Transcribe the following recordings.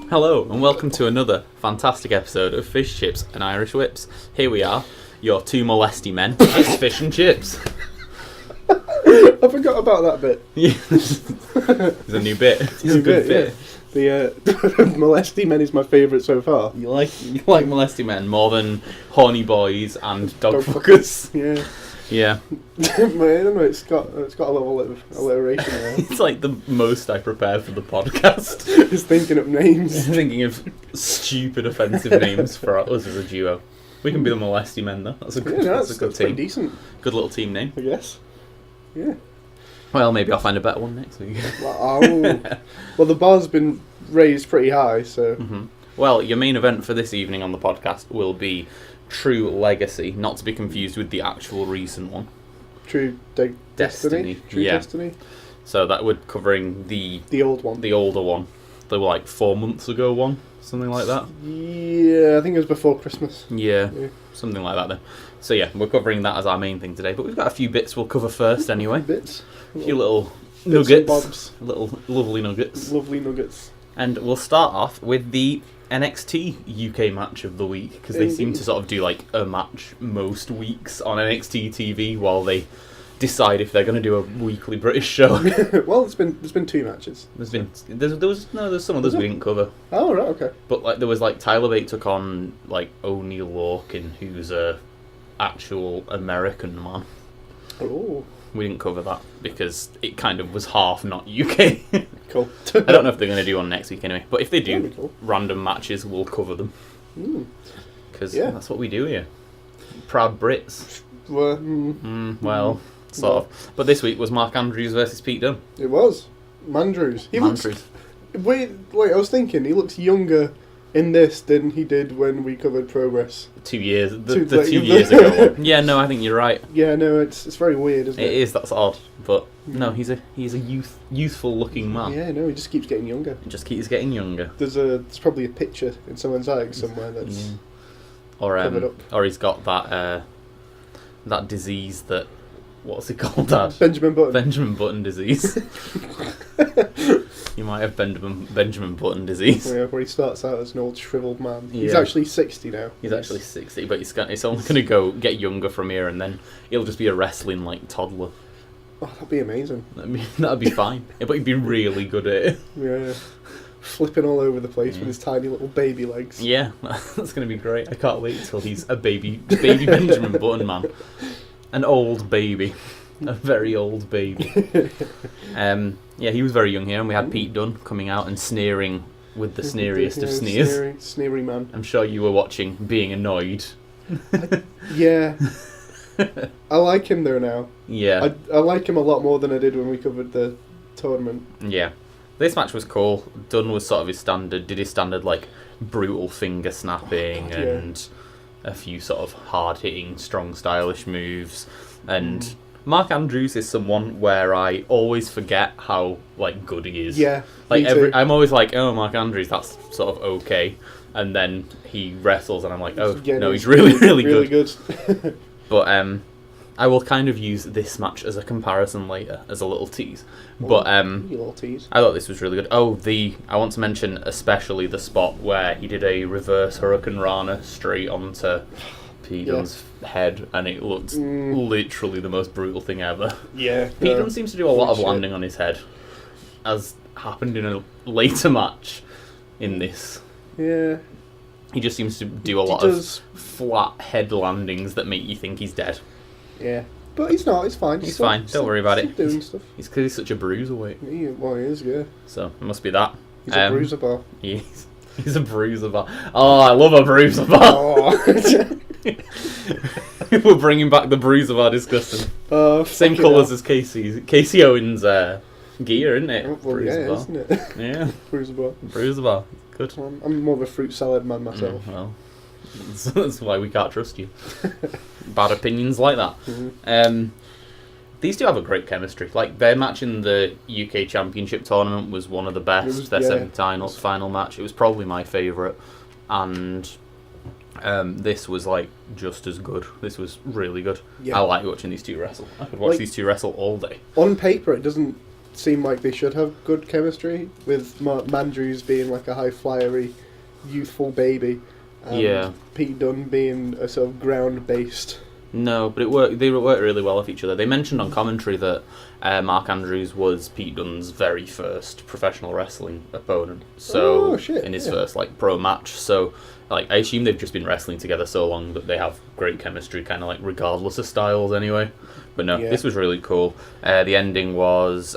Hello and welcome to another fantastic episode of Fish, Chips and Irish Whips. Here we are, your two molesty men. It's Fish and Chips. I forgot about that bit. Yeah. It's a new bit. It's a good bit. Yeah. The molesty men is my favourite so far. You like molesty men more than horny boys and dog fuckers. Yeah. Yeah. I don't know. It's got a level of alliteration there. It's like the most I prepared for the podcast. Just thinking of names. Thinking of stupid, offensive names for us as a duo. We can be the molesty men though. That's a good. That's a good team. Pretty decent. Good little team name. I guess. Yeah. Well, maybe I'll find a better one next week. Well, the bar's been raised pretty high, so. Mm-hmm. Well, your main event for this evening on the podcast will be True Legacy, not to be confused with the actual recent one. True Destiny. True Destiny. So that would covering the old one, the older one, the like 4 months ago one, something like that. Yeah, I think it was before Christmas. Yeah. Something like that then. So yeah, we're covering that as our main thing today, but we've got a few bits we'll cover first anyway. A few little nuggets, little lovely nuggets. Lovely nuggets. And we'll start off with the NXT UK match of the week, because they seem to sort of do like a match most weeks on NXT TV while they decide if they're going to do a weekly British show. Well, there's been two matches. There's some others we didn't cover. Oh right, okay. But like there was like Tyler Bate took on like O'Neal Lorcan, who's a actual American man. Oh. We didn't cover that because it kind of was half not UK. Cool. I don't know if they're going to do one next week anyway, but if they do, cool. Random matches, we'll cover them. Because that's what we do here. Proud Brits. Well, sort of. But this week was Mark Andrews versus Pete Dunne. It was. Mandrews. Wait, I was thinking, he looks younger in this than he did when we covered Progress. 2 years. The 2 years ago one. Yeah, no, I think you're right. Yeah, no, it's very weird, isn't it? It is, that's odd. But no, he's a youthful looking man. Yeah, no, he just keeps getting younger. He just keeps getting younger. There's probably a picture in someone's eye somewhere that's covered up. Or he's got that disease that, what's it called, Dad? Benjamin Button. Benjamin Button disease. You might have Benjamin Button disease. Yeah, where he starts out as an old shriveled man. Yeah. He's actually 60 now. He's actually 60, but it's only going to get younger from here, and then he'll just be a wrestling like toddler. Oh, that'd be amazing. That'd be fine. Yeah, but he'd be really good at it. Yeah. Flipping all over the place with his tiny little baby legs. Yeah, that's going to be great. I can't wait till he's a baby Benjamin Button man. An old baby. A very old baby. Yeah, he was very young here, and we had Pete Dunne coming out and sneering with the sneeriest of sneers. Sneery man. I'm sure you were watching, being annoyed. Yeah. I like him though now. Yeah. I like him a lot more than I did when we covered the tournament. Yeah. This match was cool. Dunne was sort of did his standard like brutal finger snapping and a few sort of hard hitting, strong, stylish moves. And Mark Andrews is someone where I always forget how like good he is. Yeah. Like I'm always like, oh, Mark Andrews, that's sort of okay. And then he wrestles and I'm like, oh no, he's really, really good. But I will kind of use this match as a comparison later, as a little tease. But little tease. I thought this was really good. Oh, I want to mention especially the spot where he did a reverse Hurricane Rana straight onto Pete Dunne's head, and it looked literally the most brutal thing ever. Yeah. Pete Dunne seems to do a lot of landing on his head, as happened in a later match in this. Yeah. He just seems to do a lot of flat head landings that make you think he's dead. Yeah. But he's not, he's fine. He's fine, don't worry about it. Doing stuff. He's because he's such a bruiserweight. He is, yeah. So, it must be that. He's a bruiser bar. He's a bruiser bar. Oh, I love a bruiser bar. Oh. We're bringing back the bruiser bar discussion. Same colours as Casey Owens' gear, isn't it? Well, yeah, isn't it? Yeah. Bruiser bar. Bruiser bar. Good. I'm more of a fruit salad man myself. Well, that's why we can't trust you. Bad opinions like that. Mm-hmm. These two have a great chemistry. Like, their match in the UK Championship tournament was one of the best. Their semi-final match. It was probably my favourite. And this was, like, just as good. This was really good. Yeah. I like watching these two wrestle. I could watch these two wrestle all day. On paper, it doesn't seem like they should have good chemistry, with Mandrews being like a high flyery, youthful baby, and Pete Dunne being a sort of ground based. No, but it worked. They worked really well with each other. They mentioned on commentary that Mark Andrews was Pete Dunne's very first professional wrestling opponent. So in his first like pro match. So like I assume they've just been wrestling together so long that they have great chemistry, kind of like regardless of styles anyway. But no, this was really cool. The ending was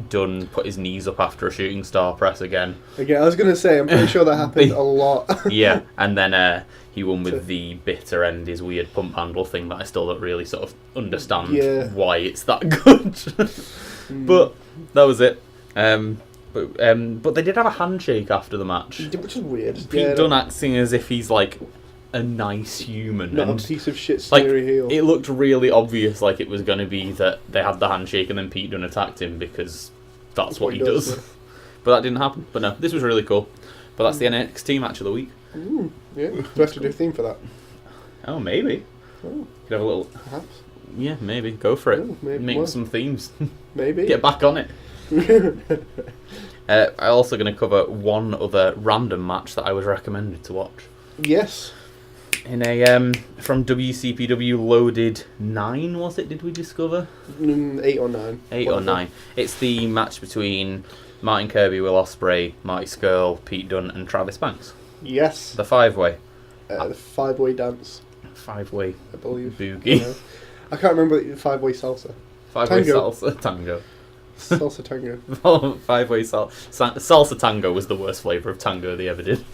Dunne put his knees up after a shooting star press again. Again, I was going to say, I'm pretty sure that happened a lot. Yeah, and then he won with the bitter end, his weird pump handle thing that I still don't really sort of understand why it's that good. But that was it. But they did have a handshake after the match. Which is weird. Pete Dunne acting as if he's like a nice human. Not a piece of shit scary heel. It looked really obvious like it was going to be that they had the handshake and then Pete Dunne attacked him because that's what he does. Yeah. But that didn't happen. But no, this was really cool. But that's the NXT match of the week. Yeah, do I have to do a theme for that? Oh, maybe. Oh. Could have a little... Perhaps. Yeah, maybe. Go for it. Oh, maybe make some themes. Maybe. Get back on it. I'm also going to cover one other random match that I was recommended to watch. Yes. In a from WCPW Loaded 9, was it? Did we discover 8 or 9? 8 or 9. It's the match between Martin Kirby, Will Ospreay, Marty Scurll, Pete Dunne, and Travis Banks. Yes. The 5-way. The 5-way dance. 5-way. I believe. Boogie. I can't remember the 5-way salsa. 5-way salsa tango. Salsa tango. 5-way salsa tango was the worst flavour of tango they ever did.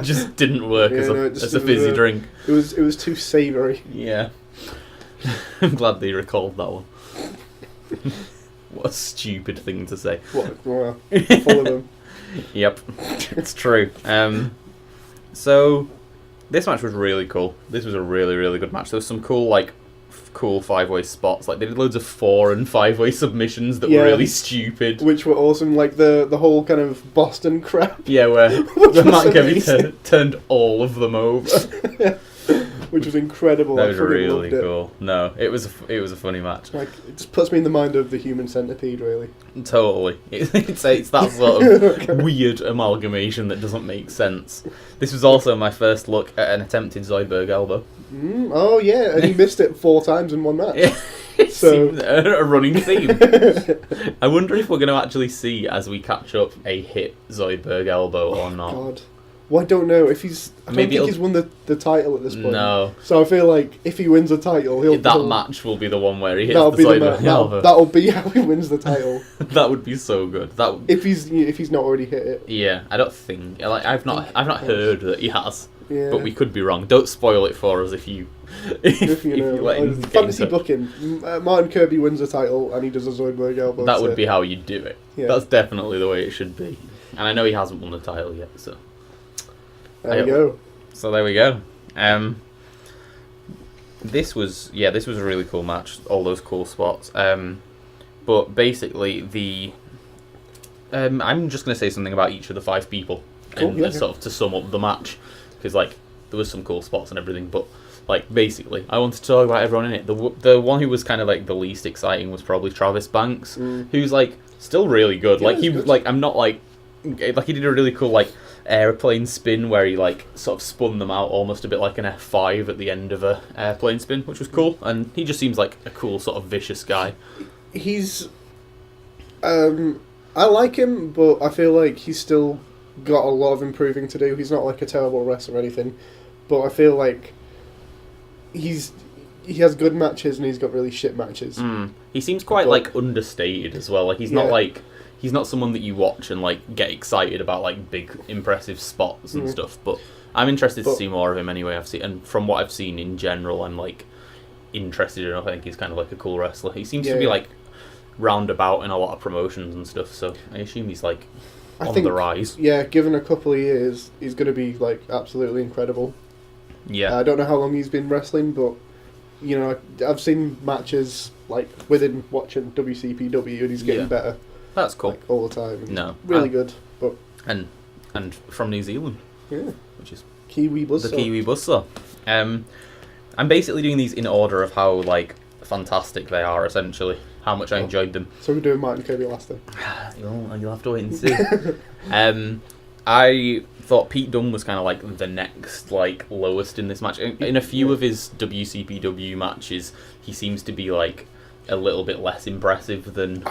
Just didn't work as a fizzy drink. It was too savoury. Yeah. I'm glad they recalled that one. What a stupid thing to say. Well, full of them. Yep, it's true. So this match was really cool. This was a really, really good match. There was some cool 5-way spots. Like they did loads of 4 and 5-way submissions that were really stupid, which were awesome. Like the whole kind of Boston crap. Yeah, where Matt Kirby turned all of them over. Which was incredible. That was really cool. No, it was a funny match. Like it just puts me in the mind of the Human Centipede, really. Totally, it's that sort of weird amalgamation that doesn't make sense. This was also my first look at an attempted Zoidberg elbow. Oh yeah, and he missed it 4 times in one match. So a running theme. I wonder if we're going to actually see as we catch up a hit Zoidberg elbow or not. God. Well, I don't know if he's. I don't think he's won the title at this point. No. So I feel like if he wins the title, he'll match will be the one where he hits the Zoidberg elbow. That'll be how he wins the title. That would be so good. If he's not already hit it. Yeah, I don't think. I've not heard that he has. Yeah. But we could be wrong. Don't spoil it for us if you let him fantasy booking. Martin Kirby wins the title and he does a Zoidberg elbow. That would be how you do it. Yeah. That's definitely the way it should be. And I know he hasn't won the title yet, so. There we go. So there we go. This was a really cool match. All those cool spots. But basically I'm just going to say something about each of the 5 people, sort of to sum up the match, because there was some cool spots and everything. But basically, I wanted to talk about everyone in it. The one who was kind of the least exciting was probably Travis Banks, who's still really good. I'm not he did a really cool airplane spin where he sort of spun them out almost a bit like an F5 at the end of a airplane spin, which was cool. And he just seems like a cool sort of vicious guy. He's I like him, but I feel like he's still got a lot of improving to do. He's not a terrible wrestler or anything, but I feel like he has good matches and he's got really shit matches. He seems quite understated as well. He's not someone that you watch and get excited about big impressive spots and stuff. But I'm interested to see more of him anyway. And from what I've seen in general, I'm interested enough. I think he's kind of a cool wrestler. He seems to be roundabout in a lot of promotions and stuff. So I assume he's on the rise. Yeah, given a couple of years, he's going to be absolutely incredible. Yeah, I don't know how long he's been wrestling, but I've seen matches with him watching WCPW, and he's getting better. That's cool. All the time. No, really good. But and from New Zealand. Yeah, which is Kiwi Buzzsaw. The Kiwi Buzzsaw. I'm basically doing these in order of how fantastic they are, essentially. How much I enjoyed them. So we're doing Marty and Kirby last then. You'll have to wait and see. I thought Pete Dunne was kind of like the next like lowest in this match. In a few of his WCPW matches, he seems to be like a little bit less impressive than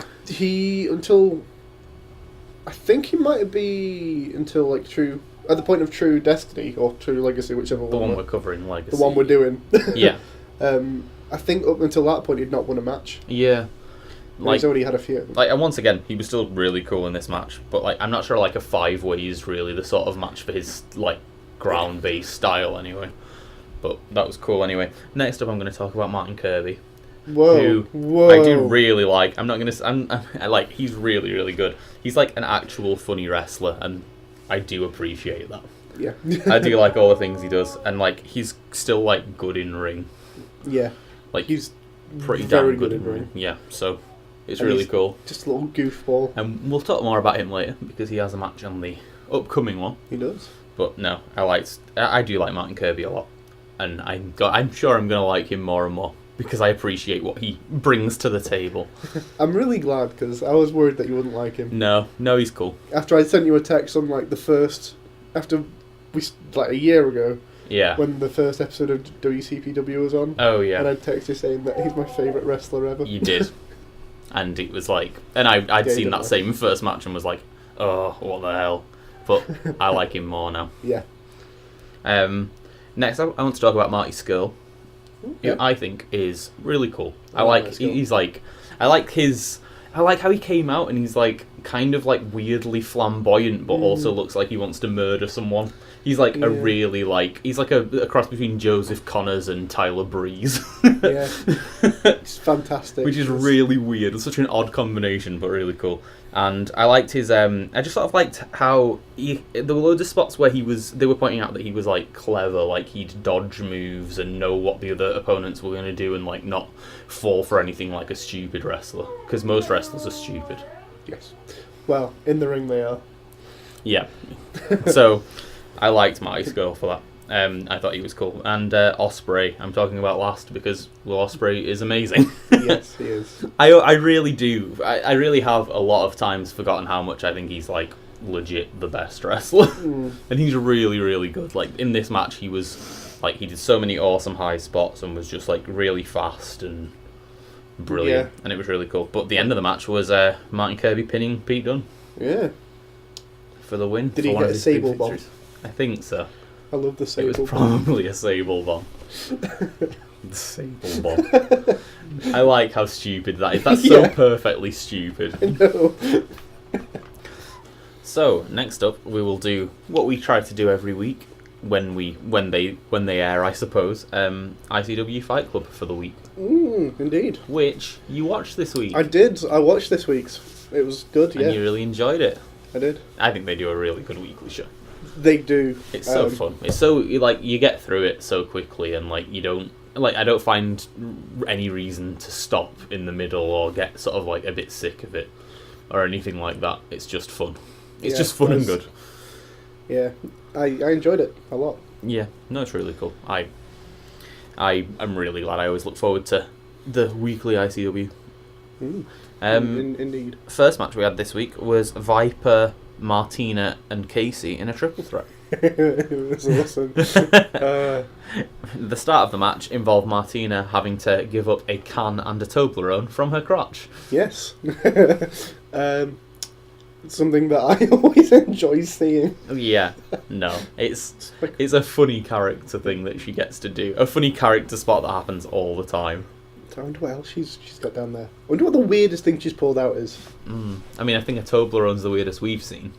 I think he might be until like at the point of True Destiny or True Legacy, whichever the one. one we're covering, Legacy. The one we're doing. Yeah. I think up until that point he'd not won a match. Yeah. Like, he's already had a few. Like, and once again, he was still really cool in this match, but like I'm not sure like a 5-way is really the sort of match for his like ground-based style anyway. But that was cool anyway. Next up, I'm going to talk about Martin Kirby. Whoa! I do really like. I'm not going to. I like. He's really, really good. He's like an actual funny wrestler, and I do appreciate that. Yeah. I do like all the things he does, and like he's still like good in ring. Yeah. Like he's pretty very damn good in ring. Yeah. So. It's and really cool. Just a little goofball. And we'll talk more about him later because he has a match on the upcoming one. He does. But no, I do like Martin Kirby a lot, and I'm sure I'm gonna like him more and more because I appreciate what he brings to the table. I'm really glad because I was worried that you wouldn't like him. No, he's cool. After I sent you a text on like a year ago. Yeah. When the first episode of WCPW was on. Oh yeah. And I texted you saying that he's my favourite wrestler ever. You did. And it was like, and I'd seen that same first match and was like, oh, what the hell? But I like him more now. Yeah. Next, I want to talk about Marty Scurll, who I think is really cool. I like how he came out and he's like kind of like weirdly flamboyant, but also looks like he wants to murder someone. He's like a really like he's like a cross between Joseph Connors and Tyler Breeze. Yeah, it's fantastic. Which is really weird. It's such an odd combination, but really cool. And I liked his. I just sort of liked how there were loads of spots where they were pointing out that he was like clever, like he'd dodge moves and know what the other opponents were going to do, and like not fall for anything like a stupid wrestler. Because most wrestlers are stupid. Yes. Well, in the ring they are. Yeah. So. I liked Marty Scurll for that. I thought he was cool. And Ospreay, I'm talking about last because Ospreay is amazing. Yes, he is. I really do. I really have a lot of times forgotten how much I think he's like legit the best wrestler. And he's really, really good. Like in this match, he was like he did so many awesome high spots and was just like really fast and brilliant. Yeah. And it was really cool. But the end of the match was Martin Kirby pinning Pete Dunne. Yeah. For the win. Did he get a sable bomb? I think so. I love the sable bomb. It was probably a sable bomb. The sable bomb. I like how stupid that is. That's so perfectly stupid. I know. So, next up, we will do what we try to do every week when they air, I suppose. ICW Fight Club for the week. Indeed. Which you watched this week. I did. I watched this week's. It was good, And you really enjoyed it. I did. I think they do a really good weekly show. They do. It's so fun. It's so like you get through it so quickly, and like you don't like. I don't find any reason to stop in the middle or get sort of like a bit sick of it or anything like that. It's just fun. It's just fun and good. Yeah, I enjoyed it a lot. Yeah, no, it's really cool. I am really glad. I always look forward to the weekly ICW. Indeed. First match we had this week was Viper, Martina and Casey in a triple threat. It was awesome. The start of the match involved Martina having to give up a can and a Toblerone from her crotch. Yes. Something that I always enjoy seeing. Yeah, no. It's a funny character thing that she gets to do. A funny character spot that happens all the time. I wonder what else she's got down there. I wonder what the weirdest thing she's pulled out is. I mean, I think a Toblerone's the weirdest we've seen.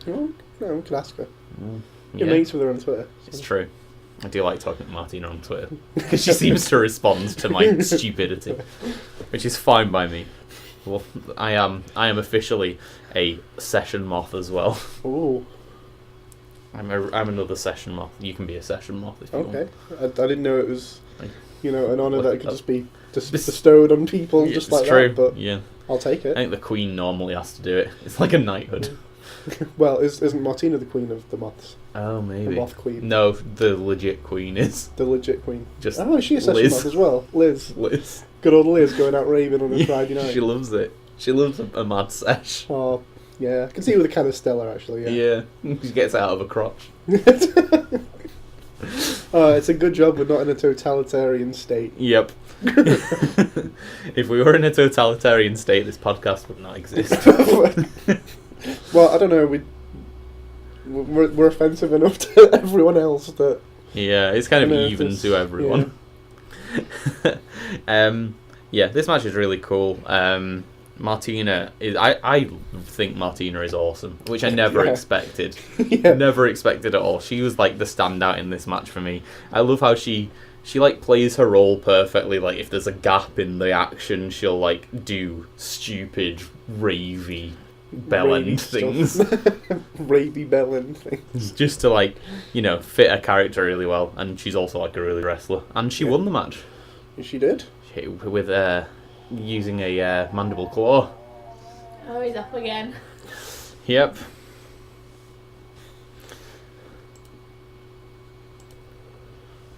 Oh, no, we could ask her. Yeah. You're mates with her on Twitter. So. It's true. I do like talking to Martina on Twitter because she seems to respond to my stupidity, which is fine by me. Well, I am officially a session moth as well. Ooh. I'm another session moth. You can be a session moth if you want. Okay. I didn't know it was, an honour that could just be bestowed on people just like true. that. But yeah, I'll take it. I think the Queen normally has to do it. It's like a knighthood. Well, isn't Martina the queen of the moths? Oh, maybe. The moth queen. No, the legit queen is. The legit queen. Just is she a session Liz. moth as well? Liz. Liz. Good old Liz going out raving on a Friday night. She loves it. She loves a mad sesh. Oh, yeah. I can see it with a can of Stella, actually, yeah. She gets it out of her crotch. It's a good job we're not in a totalitarian state. Yep. If we were in a totalitarian state, this podcast would not exist. Well, I don't know. We're offensive enough to everyone else that. Yeah, it's kind of even to everyone. Yeah. This match is really cool. Martina is. I think Martina is awesome, which I never expected. Yeah. Never expected at all. She was like the standout in this match for me. I love how she like plays her role perfectly. Like if there's a gap in the action, she'll like do stupid ravey bellend things. Ravey bellend things. Just to like, fit her character really well. And she's also like a really wrestler. And she won the match. She did? With using a mandible claw. Oh, he's up again. Yep.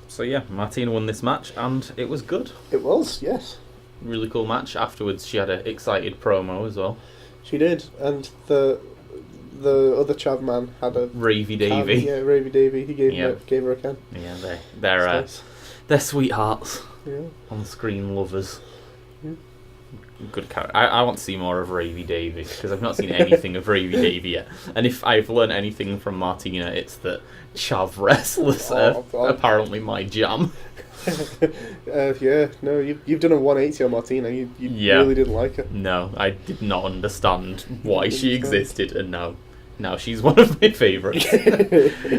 So yeah, Martina won this match, and it was good. It was, yes. Really cool match. Afterwards, she had an excited promo as well. She did, and the other Chav man had a Ravey Davey. Yeah, Ravey Davey. He gave her a can. Yeah, they're sweethearts. Yeah. On-screen lovers. Yeah. Good character. I want to see more of Ravey Davey because I've not seen anything of Ravey Davey yet. And if I've learned anything from Martina, it's that chav wrestlers are apparently my jam. No, you've done a 180 on Martina. You really didn't like her. No, I did not understand why she existed, and now she's one of my favourites.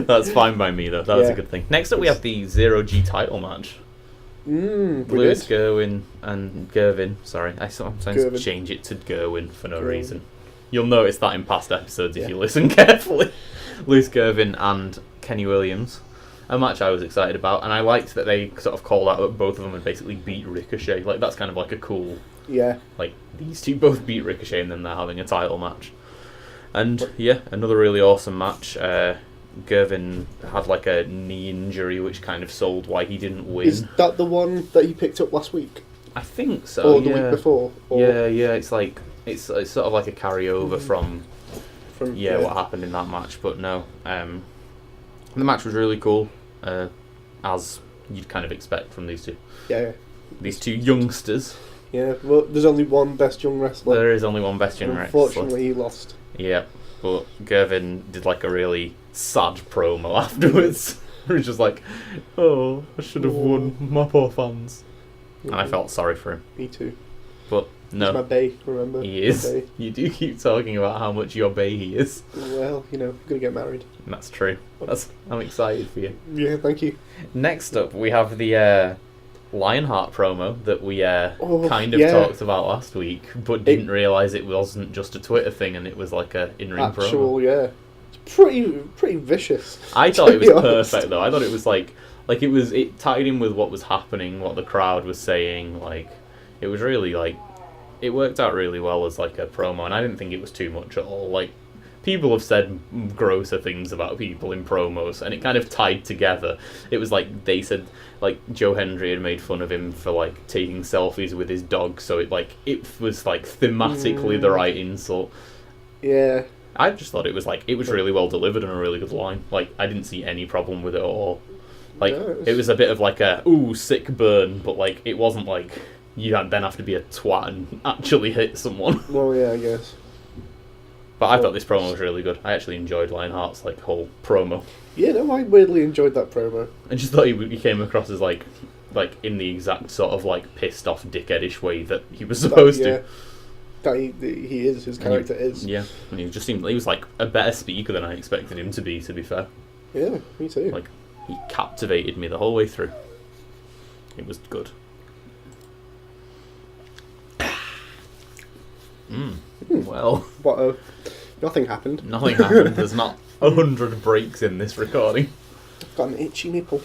That's fine by me though. That was a good thing. Next up, we have the 0G title match. Lewis Gerwin and Gervin. Sorry, I sometimes change it to Gerwin for no reason. You'll notice that in past episodes if you listen carefully. Lewis Gervin and Kenny Williams. A match I was excited about, and I liked that they sort of called out that both of them had basically beat Ricochet. Like, that's kind of like a cool... Yeah. Like, these two both beat Ricochet and then they're having a title match. And, another really awesome match. Gervin had like a knee injury, which kind of sold why he didn't win. Is that the one that he picked up last week? I think so. Or the week before? Or... Yeah. It's like it's sort of like a carryover from what happened in that match. But no, the match was really cool, as you'd kind of expect from these two. Yeah. These two youngsters. Yeah. Well, there's only one best young wrestler. There is only one best young wrestler. Unfortunately, he lost. Yeah, but Gervin did like a really sad promo afterwards. He was just like, "Oh, I should have won, my poor fans," and I felt sorry for him. Me too. But no, he's my bae, remember? He is. You do keep talking about how much your bae he is. Well, I'm gonna get married. That's true. I'm excited for you. Yeah, thank you. Next up, we have the Lionheart promo that we kind of talked about last week, but didn't realise it wasn't just a Twitter thing and it was like a in-ring promo. Yeah. Pretty vicious. I thought it was perfect though. I thought it was like it tied in with what was happening, what the crowd was saying. Like, it was really like, it worked out really well as like a promo, and I didn't think it was too much at all. Like, people have said grosser things about people in promos, and it kind of tied together. It was like they said, like, Joe Hendry had made fun of him for like taking selfies with his dog, so it was like thematically the right insult. Yeah. I just thought it was really well delivered and a really good line. Like, I didn't see any problem with it at all. Like, it was a bit of like a sick burn, but like it wasn't like you then have to be a twat and actually hit someone. Well, yeah, I guess. But I thought this promo was really good. I actually enjoyed Lionheart's like whole promo. Yeah, no, I weirdly enjoyed that promo. I just thought he came across as like in the exact sort of like pissed off dickheadish way that he was supposed to. That he is, his character is. Yeah, and he just seemed he was like a better speaker than I expected him to be fair. Yeah, me too. Like, he captivated me the whole way through. It was good. Well, nothing happened. Nothing happened. There's not 100 breaks in this recording. I've got an itchy nipple.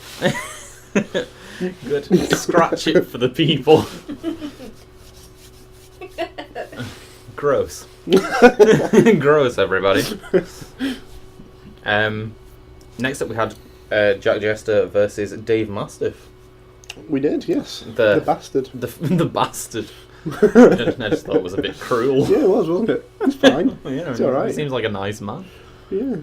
Good. Scratch it for the people. Gross. Gross, everybody. Next up we had Jack Jester versus Dave Mastiff. We did, yes. The bastard. The bastard. I just thought it was a bit cruel. Yeah, it was, wasn't it? It's fine. Yeah, it's alright. He seems like a nice man. Yeah.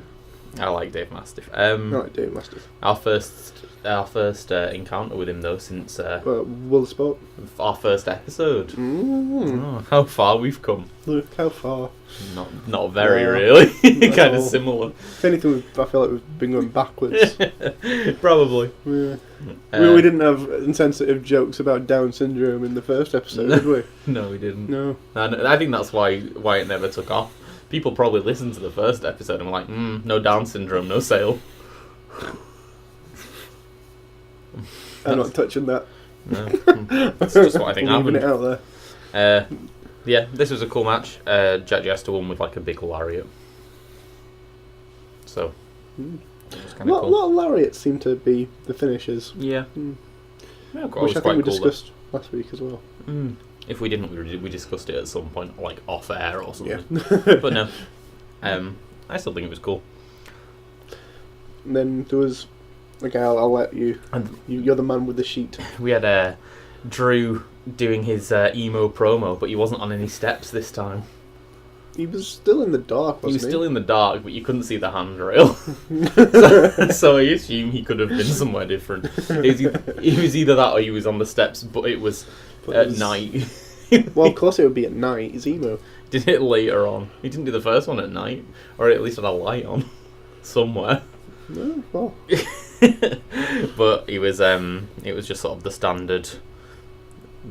I like Dave Mastiff. I like Dave Mastiff. Our first encounter with him though since World Sport. Our first episode. Oh, how far we've come. Look how far. Not very, really. Kind of similar. If anything, I feel like we've been going backwards. Probably. Yeah. We didn't have insensitive jokes about Down syndrome in the first episode, did we? No, we didn't. No. And I think that's why it never took off. People probably listened to the first episode and were like, no Down syndrome, no sale. I'm not touching that. No. That's just what I think happened. Leaving it out there. Yeah, this was a cool match. Jack Jester won with like a big lariat. So, it was kind of cool. A lot of lariats seem to be the finishes. Yeah. Yeah, which I think we discussed last week as well. If we didn't, we discussed it at some point, like off air or something. Yeah. But no, I still think it was cool. And then there was, okay, I'll let you. You're the man with the sheet. We had Drew doing his emo promo, but he wasn't on any steps this time. He was still in the dark, wasn't he? He was still in the dark, but you couldn't see the handrail. so I assume he could have been somewhere different. It was either that or he was on the steps, but it was at night. Well, of course it would be at night. He's emo. Did it later on. He didn't do the first one at night, or at least had a light on somewhere. No, well. But it was just sort of the standard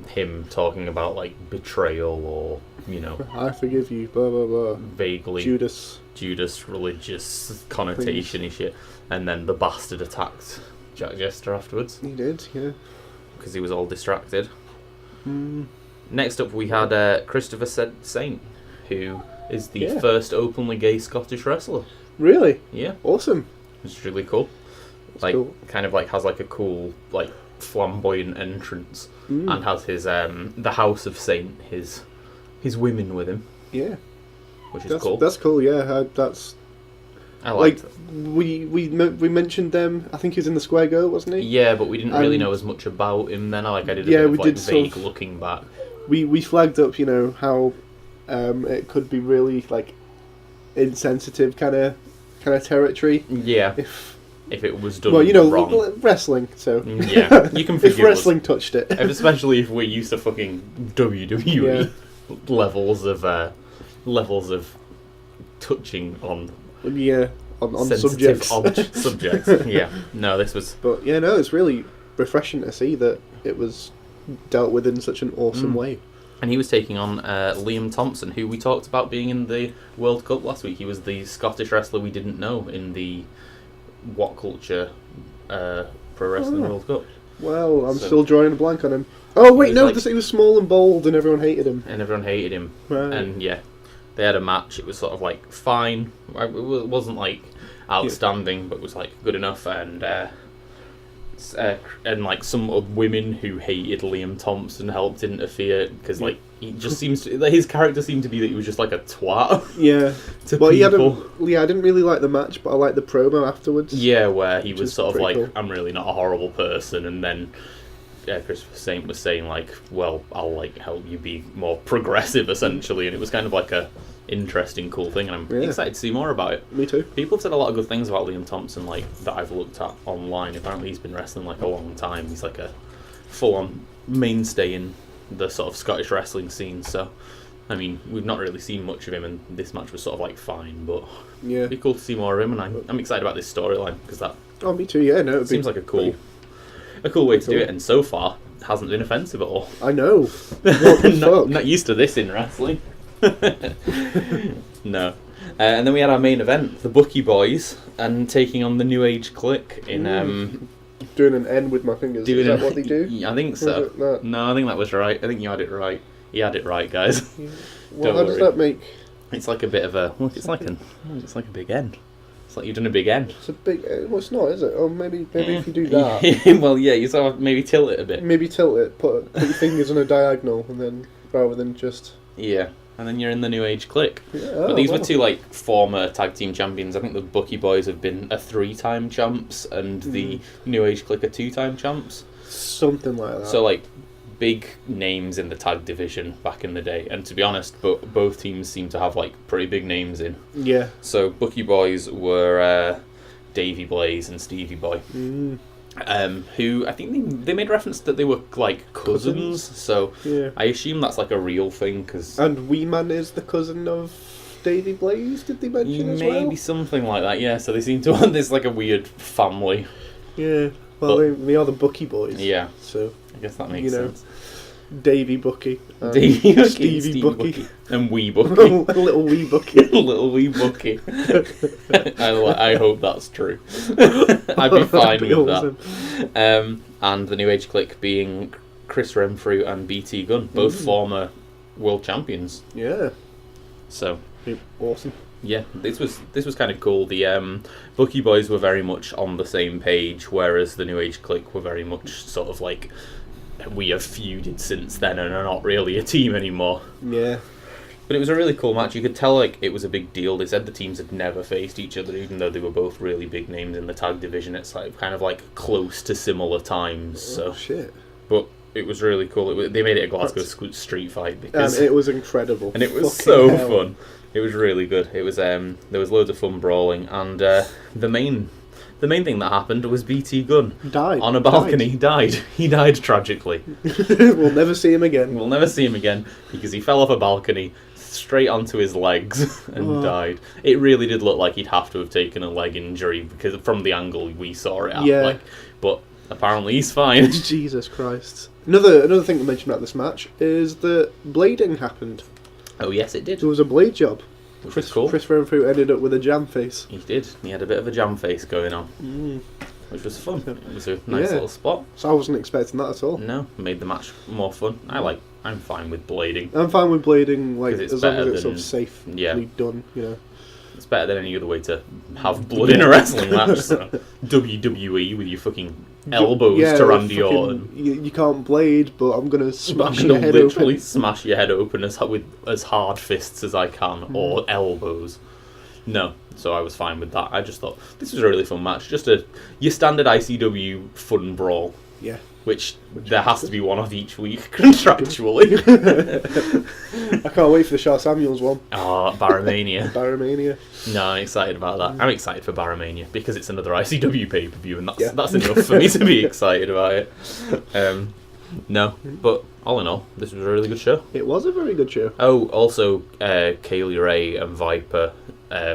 him talking about like betrayal or, you know, I forgive you, blah blah blah. Vaguely Judas religious connotation-y shit. And then the bastard attacked Jack Jester afterwards. He did, yeah. Because he was all distracted. Next up we had Christopher Saint, who is the first openly gay Scottish wrestler. Really? Yeah. Awesome. It's really cool. That's cool. Kind of like has like a cool like flamboyant entrance and has his the House of Saint, his women with him. Yeah. Which is cool. That's cool, yeah. I liked it. We mentioned them. I think he was in the Square Go, wasn't he? Yeah, but we didn't really know as much about him then. I did a bit of vague looking back. We flagged up, you know, how it could be really like insensitive kind of territory. Yeah. If it was done wrong. Wrestling, so... Yeah, you can forgive if wrestling touched it. Especially if we're used to fucking WWE levels of touching on... Yeah, on sensitive subjects. subjects. Yeah, no, this was... But, yeah, no, it's really refreshing to see that it was dealt with in such an awesome way. And he was taking on Liam Thompson, who we talked about being in the World Cup last week. He was the Scottish wrestler we didn't know in the What Culture Pro Wrestling World Cup. Well, I'm still drawing a blank on him. Oh, wait, no, he was small and bold and everyone hated him. Right. And, yeah, they had a match. It was sort of, like, fine. It wasn't, like, outstanding, but it was, like, good enough. And like some women who hated Liam Thompson helped interfere because like he just seems to, his character seemed to be that he was just like a twat. Yeah. To people. I didn't really like the match, but I liked the promo afterwards. Yeah, where he was sort of like, cool. I'm really not a horrible person, and then Christopher Saint was saying like, well, I'll like help you be more progressive essentially, and it was kind of like a interesting, cool thing, and I'm excited to see more about it. Me too. People have said a lot of good things about Liam Thompson, like that I've looked at online. Apparently, he's been wrestling like a long time. He's like a full-on mainstay in the sort of Scottish wrestling scene. So, I mean, we've not really seen much of him, and this match was sort of like fine, but it'd be cool to see more of him. And I'm excited about this storyline because that. Oh, me too. Yeah, no, it seems like a cool way to do it, and so far it hasn't been offensive at all. I know. What the fuck? Not used to this in wrestling. No. And then we had our main event, the Bucky Boys, and taking on the New Age Clique in doing an N with my fingers. Is that what they do? I think so. No, I think that was right. I think you had it right. You had it right, guys. Yeah. Well, how does that make? It's like a bit of a. Look, it's like a big N. It's like you've done a big N. It's a big. Well, it's not, is it? Oh, maybe if you do that. Well, yeah, you sort of maybe tilt it a bit. Maybe tilt it. Put your fingers on a diagonal, and then rather than just. Yeah. and then you're in the New Age Clique. Yeah, but these were two like former tag team champions. I think the Bucky Boys have been a 3-time champs, and the New Age Clique are 2-time champs. Something like that. So like big names in the tag division back in the day. And to be honest, both teams seem to have like pretty big names in. Yeah. So Bucky Boys were Davey Blaze and Stevie Boy. Who I think they made reference that they were like cousins. So yeah. I assume that's like a real thing. Cause and Wee Man is the cousin of Davey Blaze, did they mention as well? Maybe something like that, yeah. So they seem to have this like a weird family. Yeah. Well, they are the Bucky Boys. Yeah. So I guess that makes sense. Davey Bucky. Davey Bucky. Stevie Bucky. And Wee Bucky. Little Wee Bucky. Little Wee Bucky. I hope that's true. I'd be fine with that. And the New Age Clique being Chris Renfrew and BT Gunn, both former world champions. Yeah. So awesome. Yeah, this was kind of cool. The Bucky Boys were very much on the same page, whereas the New Age Clique were very much sort of like, we have feuded since then and are not really a team anymore. Yeah. But it was a really cool match. You could tell like it was a big deal. They said the teams had never faced each other, even though they were both really big names in the tag division. It's like kind of like close to similar times. So shit. But it was really cool. They made it a Glasgow street fight because and it was incredible. And it was so fun. It was really good. It was there was loads of fun brawling, and the main thing that happened was BT Gunn died on a balcony. Died. He died tragically. We'll never see him again. We'll never see him again because he fell off a balcony straight onto his legs and died. It really did look like he'd have to have taken a leg injury because from the angle we saw it at. Yeah. But apparently he's fine. Jesus Christ. Another thing to mention about this match is that blading happened. Oh yes, it did. There was a blade job. Which was cool. Chris Renfrew ended up with a jam face. He did. He had a bit of a jam face going on. Which was fun. It was a nice little spot. So I wasn't expecting that at all. No, made the match more fun. I'm fine with blading. I'm fine with blading, like as long as it's sort of safely done, you know. It's better than any other way to have blood in a wrestling match. So. WWE with your fucking elbows to Randy Orton. You can't blade, but I'm gonna smash your head literally open. Smash your head open with as hard fists as I can, or elbows. No, so I was fine with that. I just thought this was a really fun match. Just your standard ICW fun brawl. Yeah. Which there has to be one of each week contractually. I can't wait for the Shah Samuels one. Oh, Barramania. Barramania. No, I'm excited about that. I'm excited for Barramania because it's another ICW pay-per-view and that's enough for me to be excited about it. No, but all in all, this was a really good show. It was a very good show. Oh, also, Kaylee Ray and Viper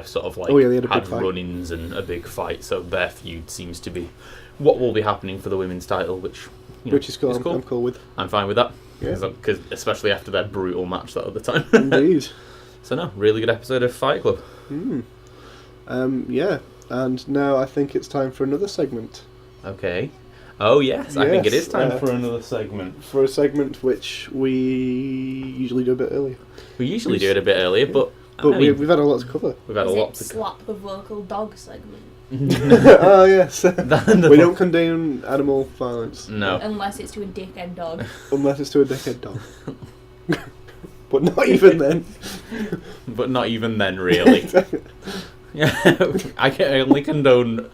sort of like had run-ins and a big fight, so their feud seems to be what will be happening for the women's title, which is cool. I'm cool with. I'm fine with that. Because especially after that brutal match that other time. Indeed. So no, really good episode of Fight Club. Yeah, and now I think it's time for another segment. Okay. Oh yes, I think it is time for another segment. For a segment which we usually do a bit earlier. We usually do it a bit earlier, but we've had a lot to cover. We've had a lot to slap the vocal dog segment. Oh yes. We don't condone animal violence. No. Unless it's to a dickhead dog. Unless it's to a dickhead dog. But not even then. But not even then, really. I only condone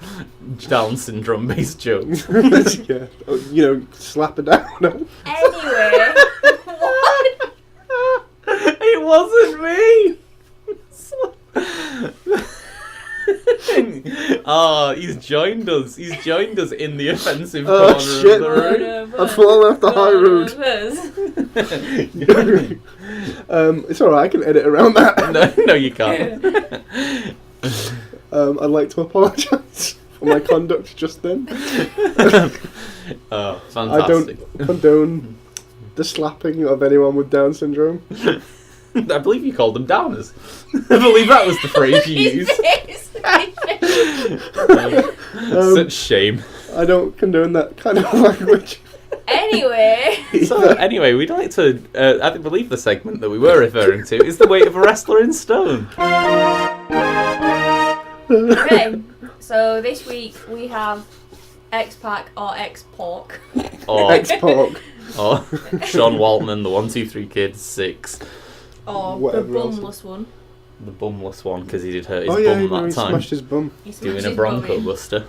Down syndrome based jokes. Yeah. You know, slap it down. Anyway. What? It wasn't me. He's joined us. He's joined us in the offensive corner of the room. I've fallen off the high road. It's alright, I can edit around that. No, you can't. I'd like to apologise for my conduct just then. Oh, fantastic. I don't condone the slapping of anyone with Down syndrome. I believe you called them downers. I believe that was the phrase you used. Such shame. I don't condone that kind of language. Anyway. Anyway, we'd like to... I believe the segment that we were referring to is the weight of a wrestler in stone. Okay, so this week we have X-Pac or X-Pork. Or X-Pork. Or Sean Waltman, the 1, 2, 3 Kids, 6. Or whatever the else. bumless one. The bumless one, because he did hurt his Oh yeah, bum he that time. smashed his bum. He smashed Doing his a Bronco bum in. Buster.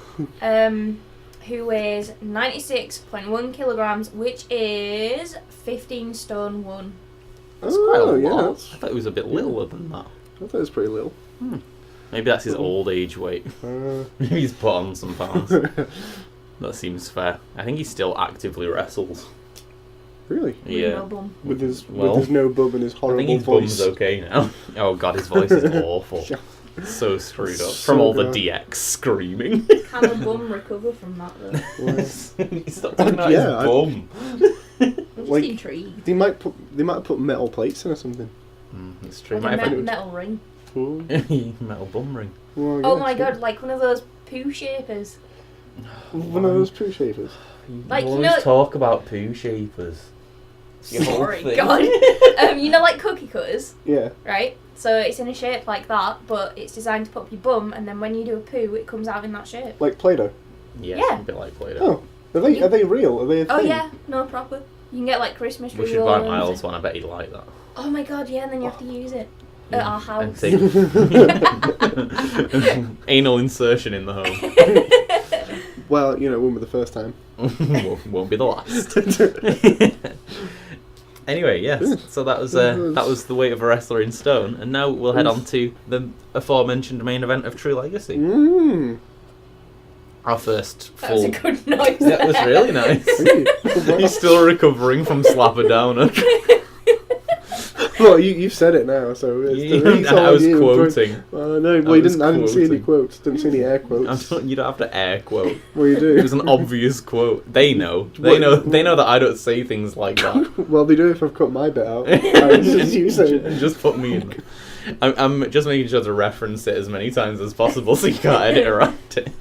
Who weighs 96.1 kilograms, which is 15 stone 1. That's quite a Oh yeah, lot. I thought it was a bit littler than that. I thought it was pretty little. Maybe that's his old age weight. Maybe he's put on some pounds. That seems fair. I think he still actively wrestles. Really? Yeah. No bum. With his Well, no bum and his I horrible think his voice. bum's okay now. Oh god, his voice is awful. Yeah. So screwed up. So From all good. the DX screaming. Can a bum recover from that though? Stop talking about Yeah, his bum. I'm just Like, intrigued. They might have put metal plates in or something. It's true. Like Might a have metal ring. Ooh. a metal bum ring. Well, Oh yeah, my sure. god, like one of those poo shapers. One of those poo shapers. Like, you always know- talk about poo shapers. Your whole Sorry, thing. God. You know, like cookie cutters, Yeah. right? So it's in a shape like that, but it's designed to put up your bum, and then when you do a poo, it comes out in that shape. Like Play-Doh. Yeah, Yeah. a bit like Play-Doh. Oh. Are they real? Are they a thing? Oh yeah, no proper. You can get like Christmas We tree should buy ones. Miles one. I bet he'd like that. Oh my god, yeah, and then you have to use it at our And house. take anal insertion in the home. Well, you know, it won't be the first time. won't be the last. Anyway, yes. So that was the weight of a wrestler in stone, and now we'll head on to the aforementioned main event of True Legacy. Our first That was full. a good noise. That was really nice. He's still recovering from Slapper Downer. Well, you said it now, so it's I was quoting. No, well, I I was didn't see any quoting. quotes. Didn't see any air quotes. You don't have to air quote. Well, you do. It was an obvious quote. They know. They know that I don't say things like that. Well, they do if I've cut my bit out. It's just you saying. And just put me in. I'm just making sure to reference it as many times as possible so you can't edit around it.